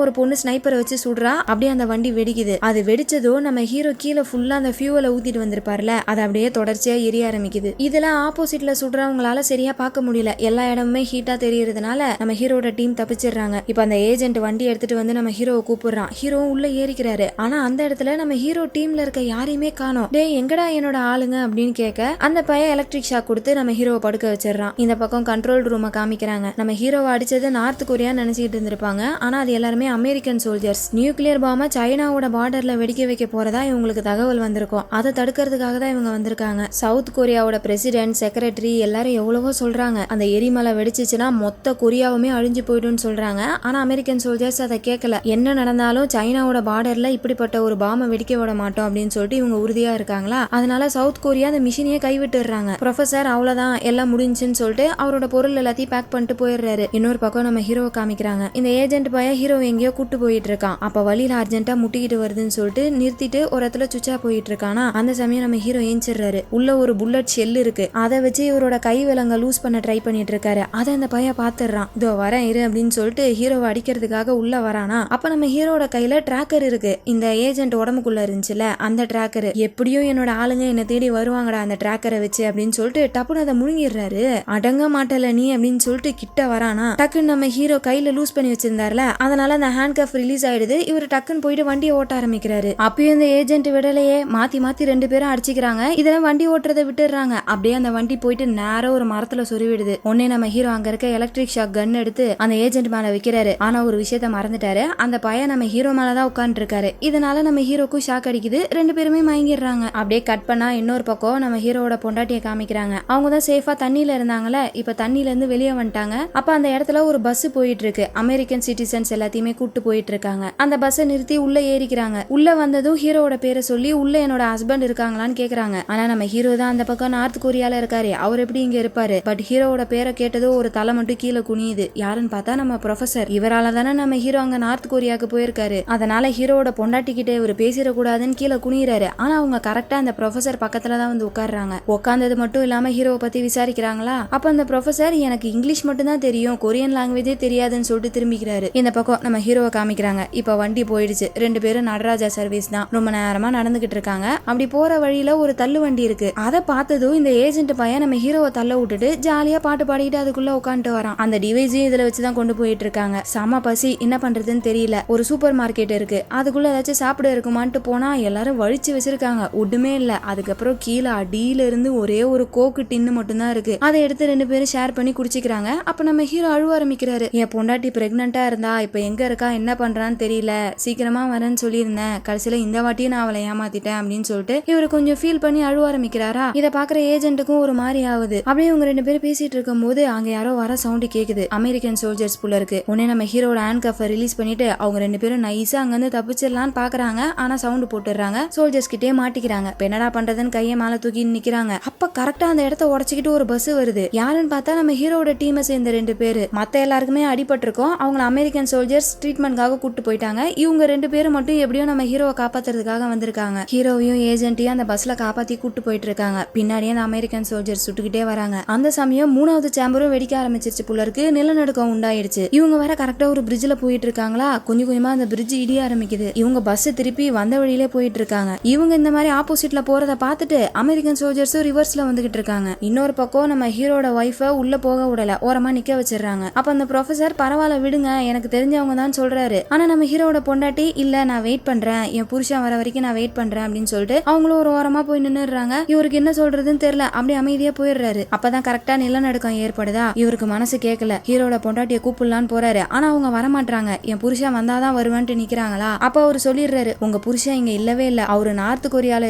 ஒரு பொண்ணு ஸ்னைப்பரை வச்சு சுடுறா. அப்படியே அந்த வண்டி வெடிக்குது. அது வெடிச்சதும் நம்ம ஹீரோ கீழே ஃபுல்லா அந்த ஃபியூவலை ஊத்திட்டு வந்திருப்பார்ல, அது அப்படியே தொடர்ச்சியா எரிய ஆரம்பிக்குது. இதுல ஆப்போசிட்ல சுடுறவங்களால சரியா பார்க்க முடியல, எல்லா இடமுமே ஹீட்டா தெரியறதுனால நம்ம ஹீரோட டீம் தப்பிச்சிடுறாங்க. இப்ப அந்த ஏஜென்ட் வண்டி எடுத்துட்டு வந்து நம்ம ஹீரோவை கூப்பிடுறான். ஹீரோவும் உள்ள ஏறிக்கிறாரு. ஆனா அந்த இடத்துல நம்ம ஹீரோ டீம்ல இருக்க யாரையுமே காணோம். டே எங்கடா என்னோட ஆளுங்க அப்படின்னு கேட்க அந்த பையன் எலக்ட்ரிக் ஷாக் கொடுத்து நம்ம ஹீரோவை படுக்க வச்சிடறான். இந்த பக்கம் கண்ட்ரோல் ரூமை காமிக்கிறாங்க. நம்ம ஹீரோவை அடிச்சது நார்த் கொரியா நினைச்சிட்டு இருந்திருப்பாங்க. ஆனா அது எல்லாருமே அமெரிக்கன் சோல்ஜர்ஸ். நியூக்ளியர் பாம சைனாவோட பார்டர்ல வெடிக்க வைக்க போறதா இவங்களுக்கு தகவல் வந்திருக்கும். அதை தடுக்கிறதுக்காக தான் இவங்க வந்திருக்காங்க. சவுத் கொரியாவோட பிரசிடென்ட், செக்ரட்டரி எல்லாரும் எவ்வளவோ சொல்றாங்க, அந்த எரிமலை வெடிச்சிச்சுன்னா மொத்த கொரியாவுமே அழிஞ்சு போயிடும்னு சொல்றாங்க. ஆனா அமெரிக்கன் சோல்ஜர்ஸ் அதை கேட்கல. என்ன நடந்தாலும் சைனாவோட பார்டர்ல இப்படிப்பட்ட ஒரு பாம வெடிக்க விட மாட்டோம் அப்படின்னு சொல்லிட்டு இவங்க உறுதியா இருக்காங்களா. அதனால சவுத் கொரியா அந்த மிஷினையே கைவிட்டுறாங்க. ப்ரொஃபசர் அவ்வளவுதான் எல்லாம் முடிஞ்சுன்னு சொல்லிட்டு அவரோட பொருள் எல்லாத்தையும் பேக் பண்ணிட்டு போயிடுறாரு. இன்னொரு பக்கம் நம்ம ஹீரோவை காமிக்கிறாங்க. இந்த ஏஜென்ட் பையன் ஹீரோ எங்கேயோ கூட்டு போயிட்டு இருக்கான். அப்ப வழியில அர்ஜென்ட்டா முட்டிக்கிட்டு வருதுன்னு சொல்லிட்டு நிறுத்திட்டு ஒரு இடத்துல சுச்சா போயிட்டு இருக்கானா. அந்த சமயம் நம்ம ஹீரோ ஏஞ்சிடுறாரு. உள்ள ஒரு புல்லட் ஷெல் இருக்கு. அதை வச்சு இவரோட கை விலங்க லூஸ் பண்ண ட்ரை பண்ணிட்டு இருக்காரு. அதை அந்த பையன் பாத்துறான். இதோ வரேன் இரு அப்படின்னு சொல்லிட்டு ஹீரோவை அடிக்கிறதுக்காக உள்ள வரானா. அப்ப நம்ம ஹீரோட கையில டிராக்கர் இருக்கு. இந்த ஏஜென்ட் உடம்புக்குள்ள இருந்துச்சுல அந்த டிராக்கர். எப்படியும் என்னோட ஆளுங்க என்ன தேடி வருவாங்கடா அந்த டிராக்கரை வச்சு அப்படின்னு சொல்லிட்டு டப்புன்னு அதை முழுங்கிடுறாரு. அடங்க மாட்டல நீ அப்படின்னு சொல்லிட்டு கிட்ட வரானா. டக்குன்னு நம்ம ஹீரோ கையில லூஸ் பண்ணி வச்சிருந்தாருல, அதனால அந்த ஹேண்ட் கஃப் ரிலீஸ் ஆயிடுது. இவர் டக்குன்னு போயிட்டு வண்டியை ஓட்ட ஆரம்பிக்கிறாரு. அப்பயும் இந்த ஏஜென்ட் விடலையே, மாத்தி மாத்தி 2 பேரும் அடிச்சுக்கிறாங்க. இதெல்லாம் வண்டி ஓட்டுறதை விட்டுறாங்க. அப்படியே அந்த வண்டி போயிட்டு நேரம் ஒரு மரத்துல சொருவிடுது. உடனே நம்ம ஹீரோ அங்க இருக்க எலக்ட்ரிக் ஷாக் கன் எடுத்து அந்த ஏஜென்ட் மேல வைக்கிறாரு. ஆனா ஒரு விஷயத்த மறந்துட்டாரு, அந்த பையன் நம்ம ஹீரோ மேலதான் உட்கார்ந்து இருக்காரு. இதனால நம்ம ஹீரோக்கும் ஷாக் அடிக்குது. 2 பேருமே மயங்கிடுறாங்க. அப்படியே கட் பண்ணா இன்னொரு பக்கம் நம்ம ஹீரோவோட பொண்டாட்டியை காமிக்கிறாங்க. அவங்க தான் சேஃபா தண்ணியில இருந்தாங்கல்ல, இப்ப தண்ணியில இருந்து வெளியே வந்துட்டாங்க. அப்ப அந்த இடத்துல ஒரு பஸ் போயிட்டு இருக்கு. அமெரிக்கன் சிட்டிசன்ஸ் எல்லாத்தையுமே கூட்டு போயிட்டு இருக்காங்க. அந்த பஸ்ஸை நிறுத்தி உள்ள ஏறிக்கிறாங்க. உள்ள வந்ததும் ஹீரோவோட பேரை சொல்லி உள்ள என்னோட ஹஸ்பண்ட் இருக்காங்களான்னு கேக்குறாங்க. ஆனா நம்ம ஹீரோ தான் அந்த பக்கம் நார்த் கொரியால இருக்காரு, அவர் எப்படி இங்க இருப்பாரு? பட் ஹீரோவோட பேரை கேட்டதும் ஒரு தலை மட்டும் கீழே குனியுது. யாருன்னு பார்த்தா நம்ம ப்ரொஃபசர். இவரால தானே நம்ம ஹீரோ அங்க நார்த் கொரியாவுக்கு போயிருக்காரு. அதனால ஹீரோவோட பொண்டாட்டி கிட்ட இவர் பேசிடக்கூடாதுன்னு கீழே குனிறாரு. ஆனா அவங்க கரெக்டா அந்த ப்ரொஃபசர் பக்கத்துல தான் வந்து உட்கார்றாங்க. உட்கார்ந்தது மட்டும் இல்லாம ஹீரோவை பத்தி விசாரிக்கிறாங்களா. அப்ப அந்த ப்ரொஃபசர் எனக்கு இங்கிலீஷ் மட்டும் தான் தெரியும், கொரியன் லாங்குவேஜே தெரியாதுன்னு சொல்லிட்டு திரும்பிக்கிறாரு. இந்த பக்கம் நம்ம ஹீரோவை காமிக்கிறாங்க. இப்ப வண்டி போயிடுச்சு. 2 பேரும் நடராஜா சர்வீஸ் தான். ரொம்ப நேரமா நடந்துகிட்டு இருக்காங்க. அப்படி போற வழியில ஒரு தள்ளு வண்டி இருக்கு. அதை பார்த்ததும் இந்த ஏஜென்ட் பையன் நம்ம ஹீரோவை தள்ள விட்டுட்டு ஜாலியா பாட்டு பாடிட்டு அதுக்குள்ள உட்காந்துட்டு வரான். அந்த டிவைஸையும் இதுல வச்சுதான் கொண்டு போயிட்டு இருக்காங்க. செம பசி, என்ன பண்றதுன்னு தெரியல. ஒரு சூப்பர் மார்க்கெட் இருக்கு, அதுக்குள்ள ஏதாச்சும் சாப்பிட இருக்குமான்ட்டு போனா எல்லாரும் வழிச்சு வச்சிருக்காங்க, ஒண்ணுமே இல்ல. அதுக்கப்புறம் கீழே அடியில இருந்து ஒரே ஒரு கோக்கு டின்னு மட்டும் தான் இருக்கு. அதை எடுத்து 2 பேரும் ஷேர் பண்ணி குடிச்சிக்கிறாங்க. அப்ப நம்ம ஹீரோ அழுவ ஆரம்பிக்கிறாரு. என் பொண்டாட்டி பிரெக்னண்டா இருந்தா, இப்ப எங்க இருக்கா, என்ன பண்றான்னு தெரியல, சீக்கிரமா வரேன்னு சொல்லியிருந்தேன், கடைசியில இந்த வாட்டியும் நான் அவளை ஏமாத்திட்டேன் அப்படின்னு சொல்லிட்டு இவரு கொஞ்சம் ஃபீல் பண்ணி அழுவ ஆரம்பிக்கிறாரா. இதை பாக்குற ஏஜென்ட்டுக்கும் ஒரு மாதிரி ஆகுது. அப்படியே இவங்க 2 பேரும் பேசிட்டு இருக்கும் போது அங்க யாரோ வர சவுண்ட் கேக்குது. அமெரிக்கன் சோல்ஜர்ஸ் புள்ள இருக்கு. உடனே நம்ம ஹீரோட ஹேண்ட் கஃபை ரிலீஸ் பண்ணிட்டு அவங்க 2 பேரும் நைஸா அங்க இருந்து தப்பிச்சிடலான்னு பாக்குறாங்க. ஆனா சவுண்ட் போட்டுறாங்க. சோல்ஜர்ஸ் கிட்டே மாட்டிக்கிறாங்க. என்னடா பண்றதுன்னு கையை மேல தூக்கி நிக்கிறாங்க. அப்ப கரெக்டா அந்த இடத்த உடச்சிக்கிட்டு ஒரு பஸ் வருது. யாருன்னு பார்த்தா நம்ம ஹீரோட டீமை சேர்ந்த 2 பேரு. மத்த எல்லாருக்குமே அடிபட்டு இருக்கோம். அவங்களை அமெரிக்கன் சோல்ஜர்ஸ் ட்ரீட்மெண்ட்காக கூட்டு போயிட்டாங்க. இவங்க 2 பேரும் மட்டும் எப்படியோ நம்ம ஹீரோவை காப்பாத்துறதுக்காக வந்திருக்காங்க. ஹீரோவையும் ஏஜென்ட்டையும் அந்த பஸ்ல காப்பாத்தி கூட்டு போயிட்டு இருக்காங்க. பின்னாடியே அந்த அமெரிக்கன் சோல்ஜர்ஸ் சுட்டுக்கிட்டே வராங்க. அந்த சமயம் 3வது சேம்பரும் வெடிக்க ஆரம்பிச்சிருச்சு போல இருக்கு. நிலநடுக்கம் உண்டாயிடுச்சு. இவங்க வேற கரெக்டா ஒரு பிரிட்ஜ்ல போயிட்டு இருக்காங்களா. கொஞ்சம் கொஞ்சமா அந்த பிரிட்ஜ் இடிய ஆரம்பிக்குது. இவங்க பஸ் திருப்பி வந்த வழியிலே போயிட்டு இருக்காங்க. இவங்க இந்த மாதிரி ஆப்போசிட்ல போறத பார்த்துட்டு அமெரிக்கன் சோல்ஜர்ஸும் ரிவர்ஸ்ல வந்துகிட்டு இருக்காங்க. இன்னொரு பக்கம் நம்ம ஹீரோட ஒய்ஃப உள்ள போக விடல, ஓரமா நிக்க வச்சிடறாங்க. அப்ப அந்த ப்ரொஃபசர் பரவாயில்ல விடுங்க, எனக்கு தெரிஞ்சவங்க தான் சொல்றாரு. ஆனா நம்ம ஹீரோட பொண்டாட்டி இல்ல, நான் வெயிட் பண்றேன், என் புருஷன் வர வரைக்கும் நான் வெயிட் பண்றேன் அப்படின்னு சொல்லிட்டு அவங்களும் ஒரு ஓரமா போய் நின்னுறாங்க. இவருக்கு என்ன சொல்றதுன்னு தெரியல, அப்படி அமைதியா போயிடுறாரு. அப்பதான் கரெக்டா நிலநடுக்கம் ஏற்படுதா. இவருக்கு மனசு கேட்கல, ஹீரோட பொண்டாட்டிய கூப்பிடலான்னு போறாரு. ஆனா அவங்க வரமாட்டாங்க. என் புருஷன் வந்தாதான் வருவான்ட்டு நிக்கிறாங்களா. அப்ப அவரு சொல்லிடுறாரு, உங்க புருஷன் இங்க இல்லவே இல்ல, அவரு நார்த் கொரியால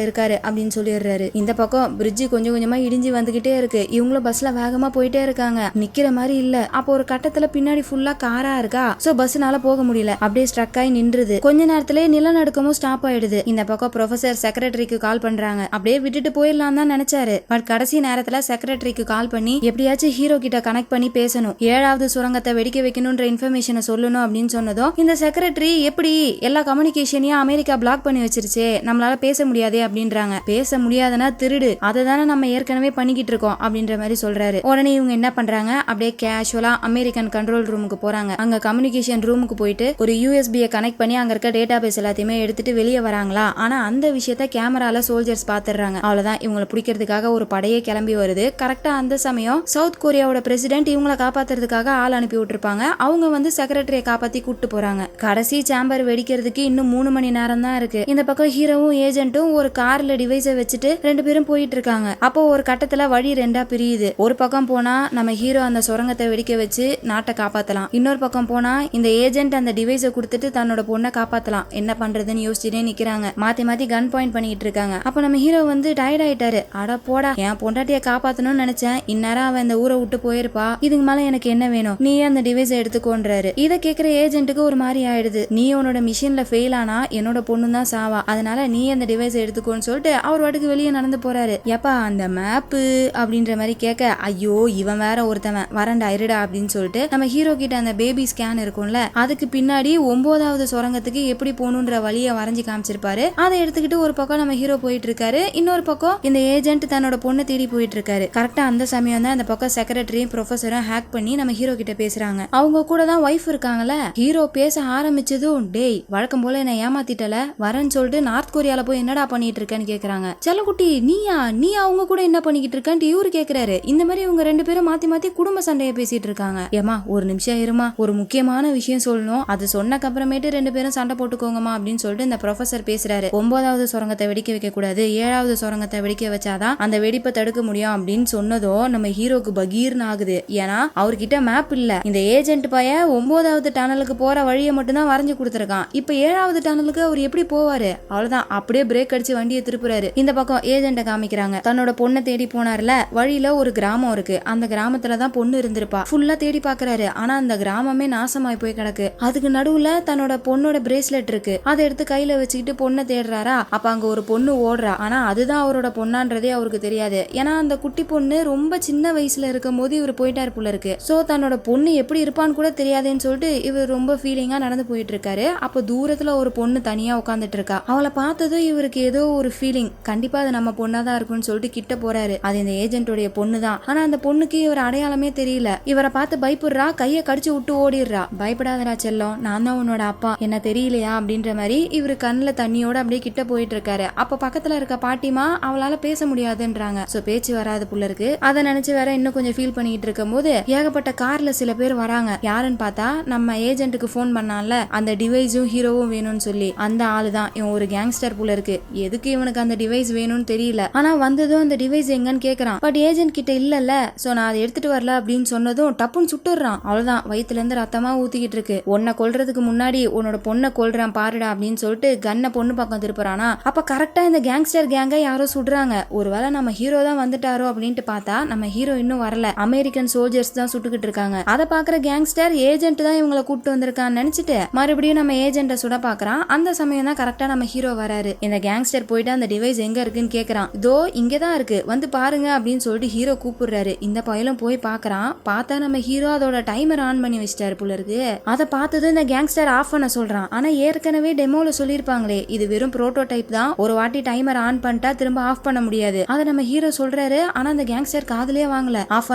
இருக்காரு அப்படின்னு சொல்லிடுறாரு. இந்த பக்கம் பிரிட்ஜ் கொஞ்சம் கொஞ்சமா இடிஞ்சு வந்துகிட்டே இருக்கு. இவங்களும் பஸ்ல வேகமா போயிட்டே இருக்காங்க. நிக்கிற மாதிரி இல்ல. அப்போ ஒரு கட்டத்துல பின்னாடி ஃபுல்லா காரா இருக்கா. சோ பஸ்னால போக முடியல. அப்படியே ஸ்ட்ரக் ஆகி நின்றுது. கொஞ்ச நேரத்திலே நிலநடுக்கமும் ஸ்டாப் ஆயிடுது. இந்த பக்கம் ப்ரொஃபசர் செக்ரட்டரிக்கு கால் பண்றாங்க. அப்படியே விட்டுட்டு போயிடலாம் தான் நினைச்சாரு. பட் கடைசி நேரத்துல செக்ரட்டரிக்கு கால் பண்ணி எப்படியாச்சும் ஹீரோ கிட்ட கனெக்ட் பண்ணி பேசணும், 7வது சுரங்கத்தை வெடிக்க வைக்கணும்ன்ற இன்ஃபர்மேஷனை சொல்லணும் அப்படின்னு சொன்னதும் இந்த செக்ரட்டரி எப்படி எல்லா கம்யூனிகேஷனையும் அமெரிக்கா பிளாக் பண்ணி வச்சிருச்சு, நம்மளால பேச முடியாதே அப்படின்றாங்க. பேச முடியாதுன்னா திருடு, அதை தானே நம்ம ஏற்கனவே பண்ணிக்கிட்டு இருக்கோம் அப்படின்ற மாதிரி சொல்றாரு. உடனே இவங்க என்ன பண்றாங்க, அப்படியே கேஷுவலா அமெரிக்கன் கண்ட்ரோல் ரூமுக்கு போறாங்க. அங்க கம்யூனிகேஷன் ரூமுக்கு போயிட்டு ஒரு யூஎஸ்பியை கனெக்ட் பண்ணி அங்க இருக்க டேட்டா பேஸ் எல்லாத்தையுமே எடுத்துட்டு வெளியே வராங்களா. ஆனா அந்த விஷயத்த கேமரால சோல்ஜர்ஸ் பாத்துறாங்க. அவ்வளவுதான், இவங்களை பிடிக்கிறதுக்காக ஒரு படையே கிளம்பி வருது. கரெக்டா அந்த சமயம் சவுத் கொரியாவோட பிரசிடென்ட் இவங்களை காப்பாத்துறதுக்காக ஆள் அனுப்பி விட்டுருப்பாங்க. அவங்க வந்து செக்ரட்டரியை காப்பாத்தி கூட்டு போறாங்க. கடைசி சேம்பர் வெடிக்கிறதுக்கு இன்னும் 3 மணி நேரம் தான் இருக்கு. இந்த பக்கம் ஹீரோவும் ஏஜென்ட்டும் ஒரு கார்ல டிவைஸை வச்சுட்டு 2 பேரும் போயிட்டு இருக்காங்க. அப்போ ஒரு கட்டத்துல வழி 2ஆ பிரியுது. ஒரு பக்கம் போனா நம்ம ஹீரோ அந்த சுரங்கத்தை வெடிக்க வச்சு நாட்டை காப்பாத்தலாம். இன்னொரு பக்கம் போனா இந்த ஏஜென்ட் அந்த டிவைஸை கொடுத்துட்டு தன்னோட பொண்ணை காப்பாத்தலாம். என்ன பண்றதுன்னு யோசிச்சுட்டே நிக்கிறாங்க. மாத்தி மாத்தி கன் பாயிண்ட் பண்ணிட்டு இருக்காங்க. அப்ப நம்ம ஹீரோ வந்து டயர்ட் ஆயிட்டாரு. அட போடா, என் பொண்டாட்டிய காப்பாத்தணும்னு நினைச்சேன், இந்நேரம் அவன் இந்த ஊரை விட்டு போயிருப்பா, இதுக்கு மேல எனக்கு என்ன வேணும், நீயே அந்த டிவைஸை எடுத்துக்கோன்றாரு. இதை கேட்கிற ஏஜென்ட்டுக்கு ஒரு மாதிரி ஆயிடுது. நீ உன்னோட மிஷின்ல ஃபெயில் ஆனா என்னோட பொண்ணு தான் சாவா, அதனால நீ அந்த டிவைஸை எடுத்துக்கோன்னு சொல்லிட்டு அவர் வாட்டுக்கு வெளியே நடந்து போறாரு. எப்பா அந்த மேப்பு அப்படின்ற மாதிரி கேட்க, ஐயோ இவன் வேற ஒருத்தவன், வரண்டா இருடா அப்படின்னு சொல்லிட்டு நம்ம ஹீரோ கிட்ட அந்த பேபி ஸ்கேன் இருக்கும்ல, அதுக்கு பின்னாடி 9வது சுரங்கத்துக்கு எப்படி போகணுன்ற வழியை வரைஞ்சி காமிச்சிருப்பாரு. அதை எடுத்துக்கிட்டு ஒரு பக்கம் நம்ம ஹீரோ போயிட்டு இருக்காரு. இன்னொரு பக்கம் இந்த ஏஜென்ட் தன்னோட பொண்ணு தேடி போயிட்டு இருக்காரு. கரெக்டா அந்த சமயம் தான் அந்த பக்கம் செக்ரட்டரியும் ப்ரொஃபஸரும் ஹேக் பண்ணி நம்ம ஹீரோ கிட்ட பேசுறாங்க. அவங்க கூட தான் ஒய்ஃப் இருக்காங்கல்ல. ஹீரோ பேச ஆரம்பிச்சதும், டேய் வழக்கம் போல என்ன ஏமாத்திட்டல, வரேன்னு சொல்லிட்டு நார்த் கொரியால போய் என்னடா பண்ணிட்டு இருக்கேன்னு கேக்குறாங்க. செல்லக்குட்டி நீ அவங்க கூட என்ன பண்ணிக்கிட்டு இருக்கேன்னு இவரு கேக்குறாரு. இந்த மாதிரி இவங்க 2 பேரும் மாத்தி மாத்தி குடும்ப சண்டையை பேசிட்டு இருக்காங்க. ஏமா ஒரு நிமிஷம் இருமா, ஒரு முக்கியமான விஷயம் சொல்லணும், அது சொன்னக்கு அப்புறமேட்டு நைட்டு 2 பேரும் சண்டை போட்டுக்கோங்கம்மா அப்படின்னு சொல்லிட்டு இந்த ப்ரொஃபசர் பேசுறாரு. 9வது சுரங்கத்தை வெடிக்க வைக்க கூடாது, 7வது சுரங்கத்தை வெடிக்க வச்சாதான் அந்த வெடிப்பை தடுக்க முடியும் அப்படின்னு சொன்னதோ நம்ம ஹீரோக்கு பகீர்னு ஆகுது. ஏன்னா அவர்கிட்ட மேப் இல்ல. இந்த ஏஜென்ட் பைய 9வது டனலுக்கு போற வழியை மட்டும் தான் வரைஞ்சு கொடுத்துருக்கான். இப்ப 7வது டனலுக்கு அவர் எப்படி போவாரு? அவ்வளவுதான், அப்படியே பிரேக் அடிச்சு வண்டியை திருப்புறாரு. இந்த பக்கம் ஏஜென்ட்டை காமிக்கிறாங்க. தன்னோட பொண்ணை தேடி போனார்ல, வழியில ஒரு கிராமம் இருக்கு. அந்த கிராமத்துலதான் பொண்ணு இருந்திருப்பா. ஃபுல்லா தேடி பாக்குறாரு. ஆனா அந்த கிராமமே நாசமாய் போய் கிடக்கு. அதுக்கு நடுவுல தன்னோட பொண்ணோட பிரேஸ்லெட் இருக்கு. அதை எடுத்து கையில வச்சுக்கிட்டு பொண்ணை தேடுறாரா. அப்ப அங்க ஒரு பொண்ணு ஓடுறா. ஆனா அதுதான் அவரோட பொண்ணான்றதே அவருக்கு தெரியாது. ஏன்னா அந்த குட்டி பொண்ணு ரொம்ப சின்ன வயசுல இருக்கும் போது இவர் போயிட்டாரு போல இருக்கு. சோ தன்னோட பொண்ணு எப்படி இருப்பான்னு கூட தெரியாதுன்னு சொல்லிட்டு இவர் ரொம்ப ஃபீலிங்கா நடந்து போயிட்டு இருக்காரு. அப்ப தூரத்துல ஒரு பொண்ணு தனியா உட்காந்துட்டு இருக்கா. அவளை பார்த்ததும் இவருக்கு ஏதோ ஒரு ஃபீலிங், கண்டிப்பா அது நம்ம பொண்ணாதான் இருக்கும்னு சொல்லிட்டு கிட்ட போறாரு. அது இந்த ஏஜென்ட்டோட பொண்ணு தான். ஆனா அந்த பொண்ணுக்கு இவர் அடையாளமே தெரியல. இவரை பார்த்து பயப்படுறா, கையை கடிச்சு விட்டு ஓடிடுறா. பயப்படாதடா செல்லம், நான் தான் உன்னோட அப்பா, என்ன தெரியலையா அப்படின்ற மாதிரி இவரு கண்ணுல தண்ணியோட அப்படியே கிட்ட போயிட்டு இருக்காரு. அப்ப பக்கத்துல இருக்க பாட்டிமா அவளால பேச முடியாதுன்றாங்க. சோ பேச்சு வராது புள்ள இருக்கு. அதை நினைச்சு வேற இன்னும் கொஞ்சம் ஃபீல் பண்ணிட்டு இருக்கும் போது ஏகப்பட்ட கார்ல சில பேர் வராங்க. யாருன்னு பார்த்தா நம்ம ஏஜென்ட்டுக்கு போன் பண்ணான்ல, அந்த டிவைஸும் ஹீரோவும் வேணும்னு சொல்லி அந்த ஆளு தான். இவன் ஒரு கேங்ஸ்டர் புள்ள இருக்கு. எதுக்கு இவனுக்கு அந்த டிவைஸ் வேணும்னு தெரியல. ஆனா வந்ததும் அந்த டிவைஸ் எங்கன்னு கேக்குறான். பட் ஏஜென்ட் கிட்ட இல்லல்ல, சோ நான் அதை எடுத்துட்டு வரல அப்படின்னு சொன்னதும் டப்புன்னு சுட்டுறான். அவ்வளவுதான், வயித்துல இருந்து ரத்தமா ஊத்திக்கிட்டு இருக்கு. உன்னை கொல்றதுக்கு முன்னாடி உன்னோட பொண்ணை கொல்றான் பாருடா அப்படின்னு சொல்லிட்டு கண்ணை பொண்ணு பக்கம் திருப்புறானா. அப்ப கரெக்டா இந்த கேங்ஸ்டர் கேங்க யாரோ சுடுறாங்க. ஒருவேளை நம்ம ஹீரோ தான் வந்துட்டாரோ அப்படின்ட்டு பார்த்தா நம்ம ஹீரோ இன்னும் வரல. அமெரிக்கன் சோல்ஜர்ஸ் தான் சுட்டுக்கிட்டு இருக்காங்க. அதை பாக்குற கேங்ஸ்டர் ஏஜென்ட் தான் இவங்களை கூப்பிட்டு வந்திருக்கான்னு நினைச்சிட்டு மறுபடியும் நம்ம ஏஜென்ட்டை சுட பாக்குறான். அந்த சமயம் தான் கரெக்டா நம்ம ஹீரோ வராரு. இந்த கேங்ஸ்டர் போயிட்டு அந்த டிவைஸ் எங்க இருக்குன்னு கேக்குறான். இதோ இங்கதான் இருக்கு, வந்து பாருங்க அப்படின்னு சொல்லிட்டு ஹீரோ கூப்பிடுறாரு. இந்த பையலும் போய் பாக்குறான். பார்த்தா நம்ம ஹீரோ அதோட டைமர் ஆன் பண்ணி வச்சிட்டாரு போல இருக்கு. அதை பார்த்தது இந்த கேங்ஸ்டர் ஆஃப் பண்ண சொல்றான். ஆனா ஏற்கனவே டெமோல சொல்லிருப்பாங்களே இது வெறும் புரோட்டோடைப் தான், ஒரு வாட்டி டைமர் ஆன் பண்ணிட்டா திரும்ப ஆஃப் பண்ண முடியாது. அதை நம்ம ஹீரோ சொல்றாரு. ஆனா அந்த கேங்ஸ்டர் காதுலயே வாங்கல. ஆஃப்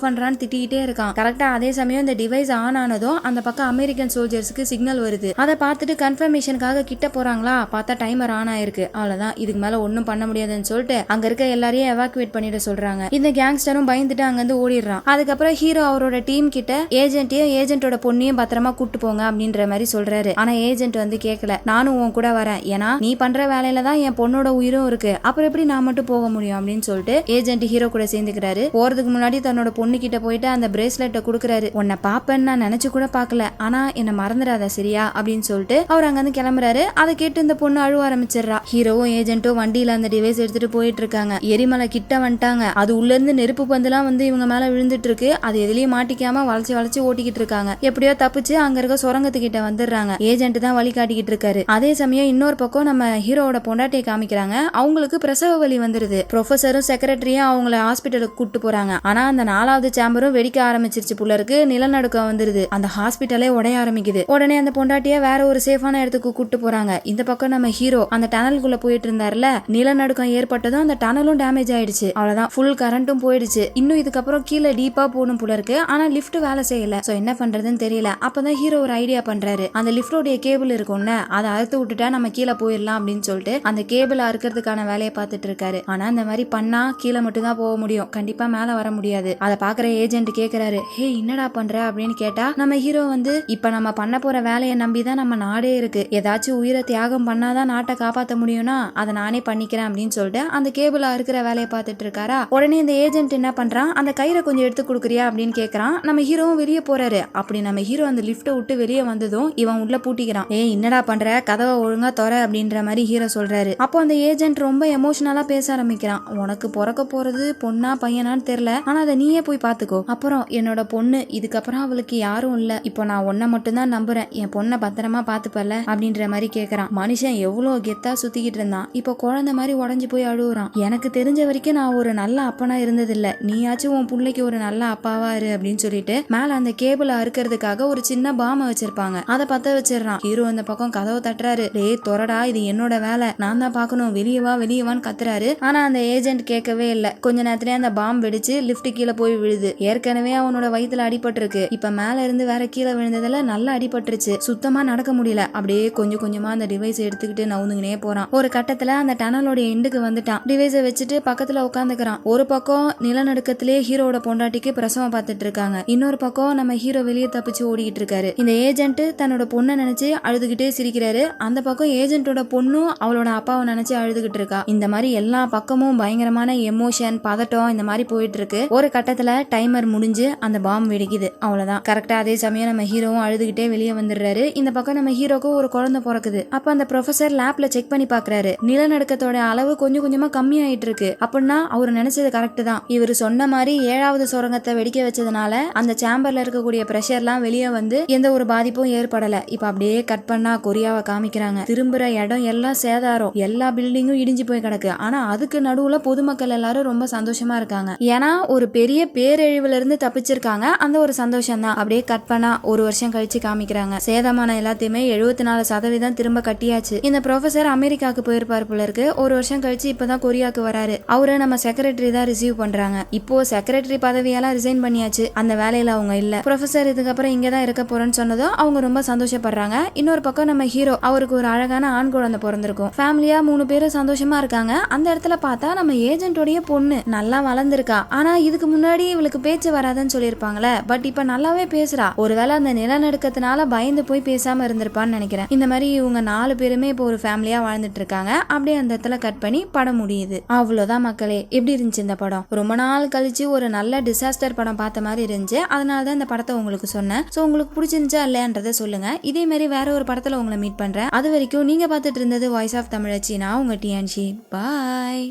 பண்றான்னு திட்டிக்கிட்டே இருக்கான். கரெக்டா அதே சமயம் இந்த டிவைஸ் ஆன் ஆனதும் அந்த பக்கம் அமெரிக்கன் சோல்ஜர்ஸ்க்கு சிக்னல் வருது. அதை பார்த்துட்டு கன்ஃபர்மேஷனுக்காக கிட்ட போறாங்களா, பார்த்தா டைமர் ஆன் ஆயிருக்கு. அவ்வளவுதான், இதுக்கு மேல ஒன்னும் பண்ண முடியாதுன்னு சொல்லிட்டு அங்க இருக்க எல்லாரையும் எவாக்குவேட் பண்ணிட சொல்றாங்க. இந்த கேங்ஸ்டரும் பயந்துட்டு அங்க இருந்து ஓடிடுறான். அதுக்கப்புறம் ஹீரோ அவரோட டீம் கிட்ட ஏஜென்ட்டையும் ஏஜென்ட்டோட பொண்ணையும் பத்திரமா கூட்டு போங்க அப்படின்ற மாதிரி சொல்றாரு. ஆனா ஏஜென்ட் வந்து கேட்கல. நானும் உன் கூட வரேன், ஏன்னா நீ பண்ற வேலையில தான் என் பொண்ணோட உயிரும் இருக்கு, அப்புறம் எப்படி நான் மட்டும் போக முடியும் அப்படின்னு சொல்லிட்டு ஏஜென்ட் ஹீரோ கூட சேர்ந்துக்கிறாரு. போறதுக்கு முன்னாடி தன்னோட பொண்ணு கிட்ட போயிட்டு அந்த பிரேஸ்லெட்டை கொடுக்குறாரு. உன்னை பாப்பேன்னு நான் நினைச்சு கூட பாக்கல, ஆனா என்ன மறந்துடாத சரியா அப்படின்னு சொல்லிட்டு அவர் அங்க இருந்து கிளம்புறாரு. அதை கேட்டு இந்த பொண்ணு அழுவ ஆரம்பிச்சிடறா. ஹீரோவும் ஏஜென்ட்டும் வண்டியில அந்த டிவைஸ் எடுத்துட்டு போயிட்டு இருக்காங்க. எரிமலை கிட்ட வந்துட்டாங்க. அது உள்ள இருந்து நெருப்பு பந்துலாம் வந்து இவங்க மேல விழுந்துட்டு இருக்கு. அது எதுலயும் மாட்டிக்காம வளைச்சு ஓட்டிக்கிட்டு இருக்காங்க. எப்படியோ தப்பிச்சு அங்க இருக்க சுரங்கத்துக்கிட்ட வந்துடுறாங்க. ஏஜென்ட் தான் வழி காட்டிக்கிட்டு இருக்காரு. அதே சமயம் இன்னொரு பக்கம் நம்ம ஹீரோவோட பொண்டாட்டியை காமிக்கிறாங்க. அவங்களுக்கு பிரசவ வலி வந்துருது. ப்ரொஃபசரும் செக்ரட்டரியும் அவங்கள ஹாஸ்பிட்டலுக்கு கூட்டு போறாங்க. ஆனா அந்த 4வது சேம்பரும் வெடிக்க ஆரம்பிச்சிருச்சு புள்ள இருக்கு. நிலநடுக்கம் வந்துருது. அந்த ஹாஸ்பிட்டலே உடைய ஆரம்பிக்குது. உடனே அந்த பொண்டாட்டிய வேற ஒரு சேஃபான இடத்துக்கு கூட்டு போறாங்க. இந்த பக்கம் நம்ம ஹீரோ அந்த டனலுக்குள்ள போயிட்டு இருந்தாருல, நிலநடுக்கம் ஏற்பட்டதும் அந்த டனலும் டேமேஜ் ஆயிடுச்சு. அவ்வளவுதான், ஃபுல் கரண்ட்டும் போயிடுச்சு. இன்னும் இதுக்கப்புறம் கீழே டீப்பா போகணும் போல இருக்கு. ஆனா லிஃப்ட் வேலை செய்யல. சோ என்ன பண்றதுன்னு தெரியல. அப்பதான் ஹீரோ ஒரு ஐடியா பண்றாரு. அந்த லிஃப்டோடைய கேபிள் இருக்கும்ல, அதை அறுத்து விட்டுட்டா நம்ம கீழே போயிடலாம் அப்படின்னு சொல்லிட்டு அந்த கேபிள் அறுக்கிறதுக்கான வேலையை பார்த்துட்டு இருக்காரு. ஆனா இந்த மாதிரி பண்ணா கீழே மட்டும் தான் போக முடியும், கண்டிப்பா மேல வர முடியாது. அதை பாக்குற ஏஜென்ட் கேக்குறாரு, ஹே என்னடா பண்ற அப்படின்னு கேட்டா நம்ம ஹீரோ வந்து இப்ப நம்ம பண்ண போற வேலையை நம்பிதான் நம்ம நாடே இருக்கு, ஏதாச்சும் உயிரை தியாகம் பண்ணாதான் நாட்டை காப்பாற்ற முடியும்னா அதை நானே பண்ணிக்கிறேன் அப்படின்னு சொல்லிட்டு அந்த கேபிள் அறுக்கிற வேலையை பார்த்துட்டு இருக்காரா. உடனே இந்த ஏஜென்ட் என்ன பண்றான், அந்த கயிறை கொஞ்சம் எடுத்து கொடுக்குறியா அப்படின்னு கேக்குறான். நம்ம ஹீரோவும் வெளியே போறாரு. அப்படி நம்ம ஹீரோ அந்த லிஃப்ட்டை விட்டு வெளியே வந்ததும் இவன் உள்ள பூட்டிக்கிறான். ஏய் என்னடா பண்ற, கதவை ஒழுங்கா தொற அப்படின்ற மாதிரி ஹீரோ சொல்றாரு. அப்போ அந்த ஏஜென்ட் ரொம்ப எமோஷனலா பேச ஆரம்பிக்கிறான். உனக்கு பிறக்க போறது பொண்ணா பையனான்னு தெரியல, ஆனா அதை நீயே போய் பாத்துக்கோ. அப்புறம் என்னோட பொண்ணு, இதுக்கப்புறம் அவளுக்கு யாரும் இல்ல, இப்போ நான் உன்னை மட்டும் தான் நம்புறேன், என் பொண்ணை பத்திரமா பாத்துப்பல அப்படின்ற மாதிரி கேக்குறான். மனுஷன் எவ்வளவு கெத்தா சுத்திக்கிட்டு இருந்தான், இப்போ குழந்தை மாதிரி உடஞ்சு போய் அழுகுறான். எனக்கு தெரிஞ்ச வரைக்கும் நான் ஒரு நல்ல அப்பனா இருந்ததில்ல, நீயாச்சும் உன் பிள்ளைக்கு ஒரு நல்ல அப்பாவா இரு அப்படின்னு சொல்லிட்டு மேல அந்த கேபிள் அறுக்கிறதுக்காக ஒரு சின்ன பாம வச்சிருப்பாங்க, அதை பத்த வச்சிடறான். ஹீரோ அந்த பக்கம் கதவை தட்டுறாரு. டேய் தொரடா, இது என்னோட வேலை, நான் தான் பாக்கணும், வெளியவான்னு கத்துறாரு. ஆனா அந்த ஏஜென்ட் கேட்கவே இல்ல. கொஞ்ச நேரத்திலேயே அந்த பாம் வெடிச்சு லிப்ட் கீழே போய் விழுது. ஏற்கனவே அவனோட வயித்துல அடிபட்டு இருக்கு, இப்ப மேல இருந்து வேற கீழே விழுந்ததுல நல்லா அடிபட்டுருச்சு. சுத்தமா நடக்க முடியல. அப்படியே கொஞ்சம் கொஞ்சமா அந்த டிவைஸ் எடுத்துக்கிட்டு நவுந்துங்கனே போறான். ஒரு கட்டத்துல அந்த டனலோட எண்டுக்கு வந்துட்டான். டிவைஸை வச்சுட்டு பக்கத்துல உட்காந்துக்கிறான். ஒரு பக்கம் நிலநடுக்கத்திலே ஹீரோட பொண்டாட்டிக்கு பிரசவம் பார்த்துட்டு இருக்காங்க. இன்னொரு பக்கம் நம்ம ஹீரோ வெளியே தப்பிச்சு ஓடிக்கிட்டு இருக்காரு. இந்த ஏஜென்ட் தன்னோட பொண்ணை நினைச்சு அழுதுகிட்டே சிரிக்கிறாரு. அந்த பக்கம் ஏஜென்ட்டோட பொண்ணும் அவளோட அப்பாவை நினைச்சு அழுதுகிட்டு இருக்கா. இந்த மாதிரி எல்லா பக்கமும் பயங்கரமான எமோஷன், பதட்டம் இந்த மாதிரி போயிட்டு இருக்கு. ஒரு கட்டத்துல டைமர் முடிஞ்சு அந்த பாம் வெடிக்குது. அவ்வளவுதான். கரெக்டா அதே சமயம் நம்ம ஹீரோவும் அழுதுகிட்டே வெளியே வந்துடுறாரு. இந்த பக்கம் நம்ம ஹீரோக்கு ஒரு குழந்தை பிறக்குது. அப்ப அந்த ப்ரொஃபசர் லேப்ல செக் பண்ணி பாக்குறாரு. நிலநடுக்கத்தோட அளவு கொஞ்சம் கொஞ்சமா கம்மி ஆயிட்டு இருக்கு. அப்படின்னா அவர் நினைச்சது கரெக்ட் தான். இவர் சொன்ன மாதிரி 7வது சுரங்கத்தை வெடிக்க வச்சதுனால அந்த சேம்பர்ல இருக்கக்கூடிய பிரஷர்லாம் வெளியே வந்து எந்த ஒரு பாதிப்பும் ஏற்படல. இப்ப அப்படியே கட் பண்ணா கொரியாவை காமிக்கிறாங்க. திரும்புற இடம் எல்லாம் சேதாரம், எல்லா பில்டிங்கும் இடிஞ்சு போய் கிடக்கு. ஆனா அதுக்கு நடுவுல பொதுமக்கள் எல்லாரும் ரொம்ப சந்தோஷமா இருக்காங்க. ஏன்னா ஒரு பெரிய பேரழிவுல இருந்து தப்பிச்சிருக்காங்க. அந்த ஒரு சந்தோஷம் தான். அப்படியே கட் பண்ணா ஒரு வருஷம் கழிச்சு காமிக்கிறாங்க. சேதமான எல்லாத்தையுமே 74% திரும்ப கட்டியாச்சு. இந்த ப்ரொஃபசர் அமெரிக்காவுக்கு போயிருப்பாரு போல இருக்கு. ஒரு வருஷம் கழிச்சு இப்பதான் கொரியாவுக்கு வராரு. அவரு நம்ம செக்ரட்டரி தான் ரிசீவ் பண்றாங்க. இப்போ செக்ரட்டரி பதவியெல்லாம் ரிசைன் பண்ணியாச்சு. அந்த வேலையில அவங்க இல்ல. ப்ரொஃபசர் இதுக்கப்புறம் இங்கதான் இருக்க போறேன்னு சொன்னதும் அவங்க ரொம்ப சந்தோஷப்படுறாங்க. இன்னொரு பக்கம் நம்ம ஹீரோ, அவருக்கு ஒரு அழகான ஆண் குழந்தை பிறந்திருக்கும். ஃபேமிலியா 3 பேரும் சந்தோஷமா இருக்காங்க. அந்த இடத்துல பார்த்தா நம்ம ஏஜென்ட்டோடைய பொண்ணு நல்லா வளர்ந்துருக்கா. ஆனா இதுக்கு முன்னாடி இவளுக்கு பேச்சு வராதுன்னு சொல்லியிருப்பாங்களே. பட் இப்ப நல்லாவே பேசுறா. ஒருவேளை அந்த நிலநடுக்கத்தினால பயந்து போய் பேசாம இருந்திருப்பான்னு நினைக்கிறேன். இந்த மாதிரி இவங்க 4 பேருமே இப்போ ஒரு ஃபேமிலியா வாழ்ந்துட்டு இருக்காங்க. அப்படியே அந்த இடத்துல கட் பண்ணி படம் முடியுது. அவ்வளவுதான் மக்களே. எப்படி இருந்துச்சு இந்த படம்? ரொம்ப நாள் கழிச்சு ஒரு நல்ல டிசாஸ்டர் படம் பார்த்த மாதிரி இருந்துச்சு. அதனாலதான் இந்த படத்தை உங்களுக்கு சொன்னேன். சோ உங்களுக்கு பிடிச்சிருந்துச்சா இல்லையான்றதை சொல்லுங்க. இதே மாதிரி வேற ஒரு படத்துல உங்களை மீட் பண்றேன். அது வரைக்கும் நீங்க பார்த்துட்டு இருந்தது வாய்ஸ் ஆஃப் தமிழச்சி. நான் உங்க டிஎன்சி. பாய்.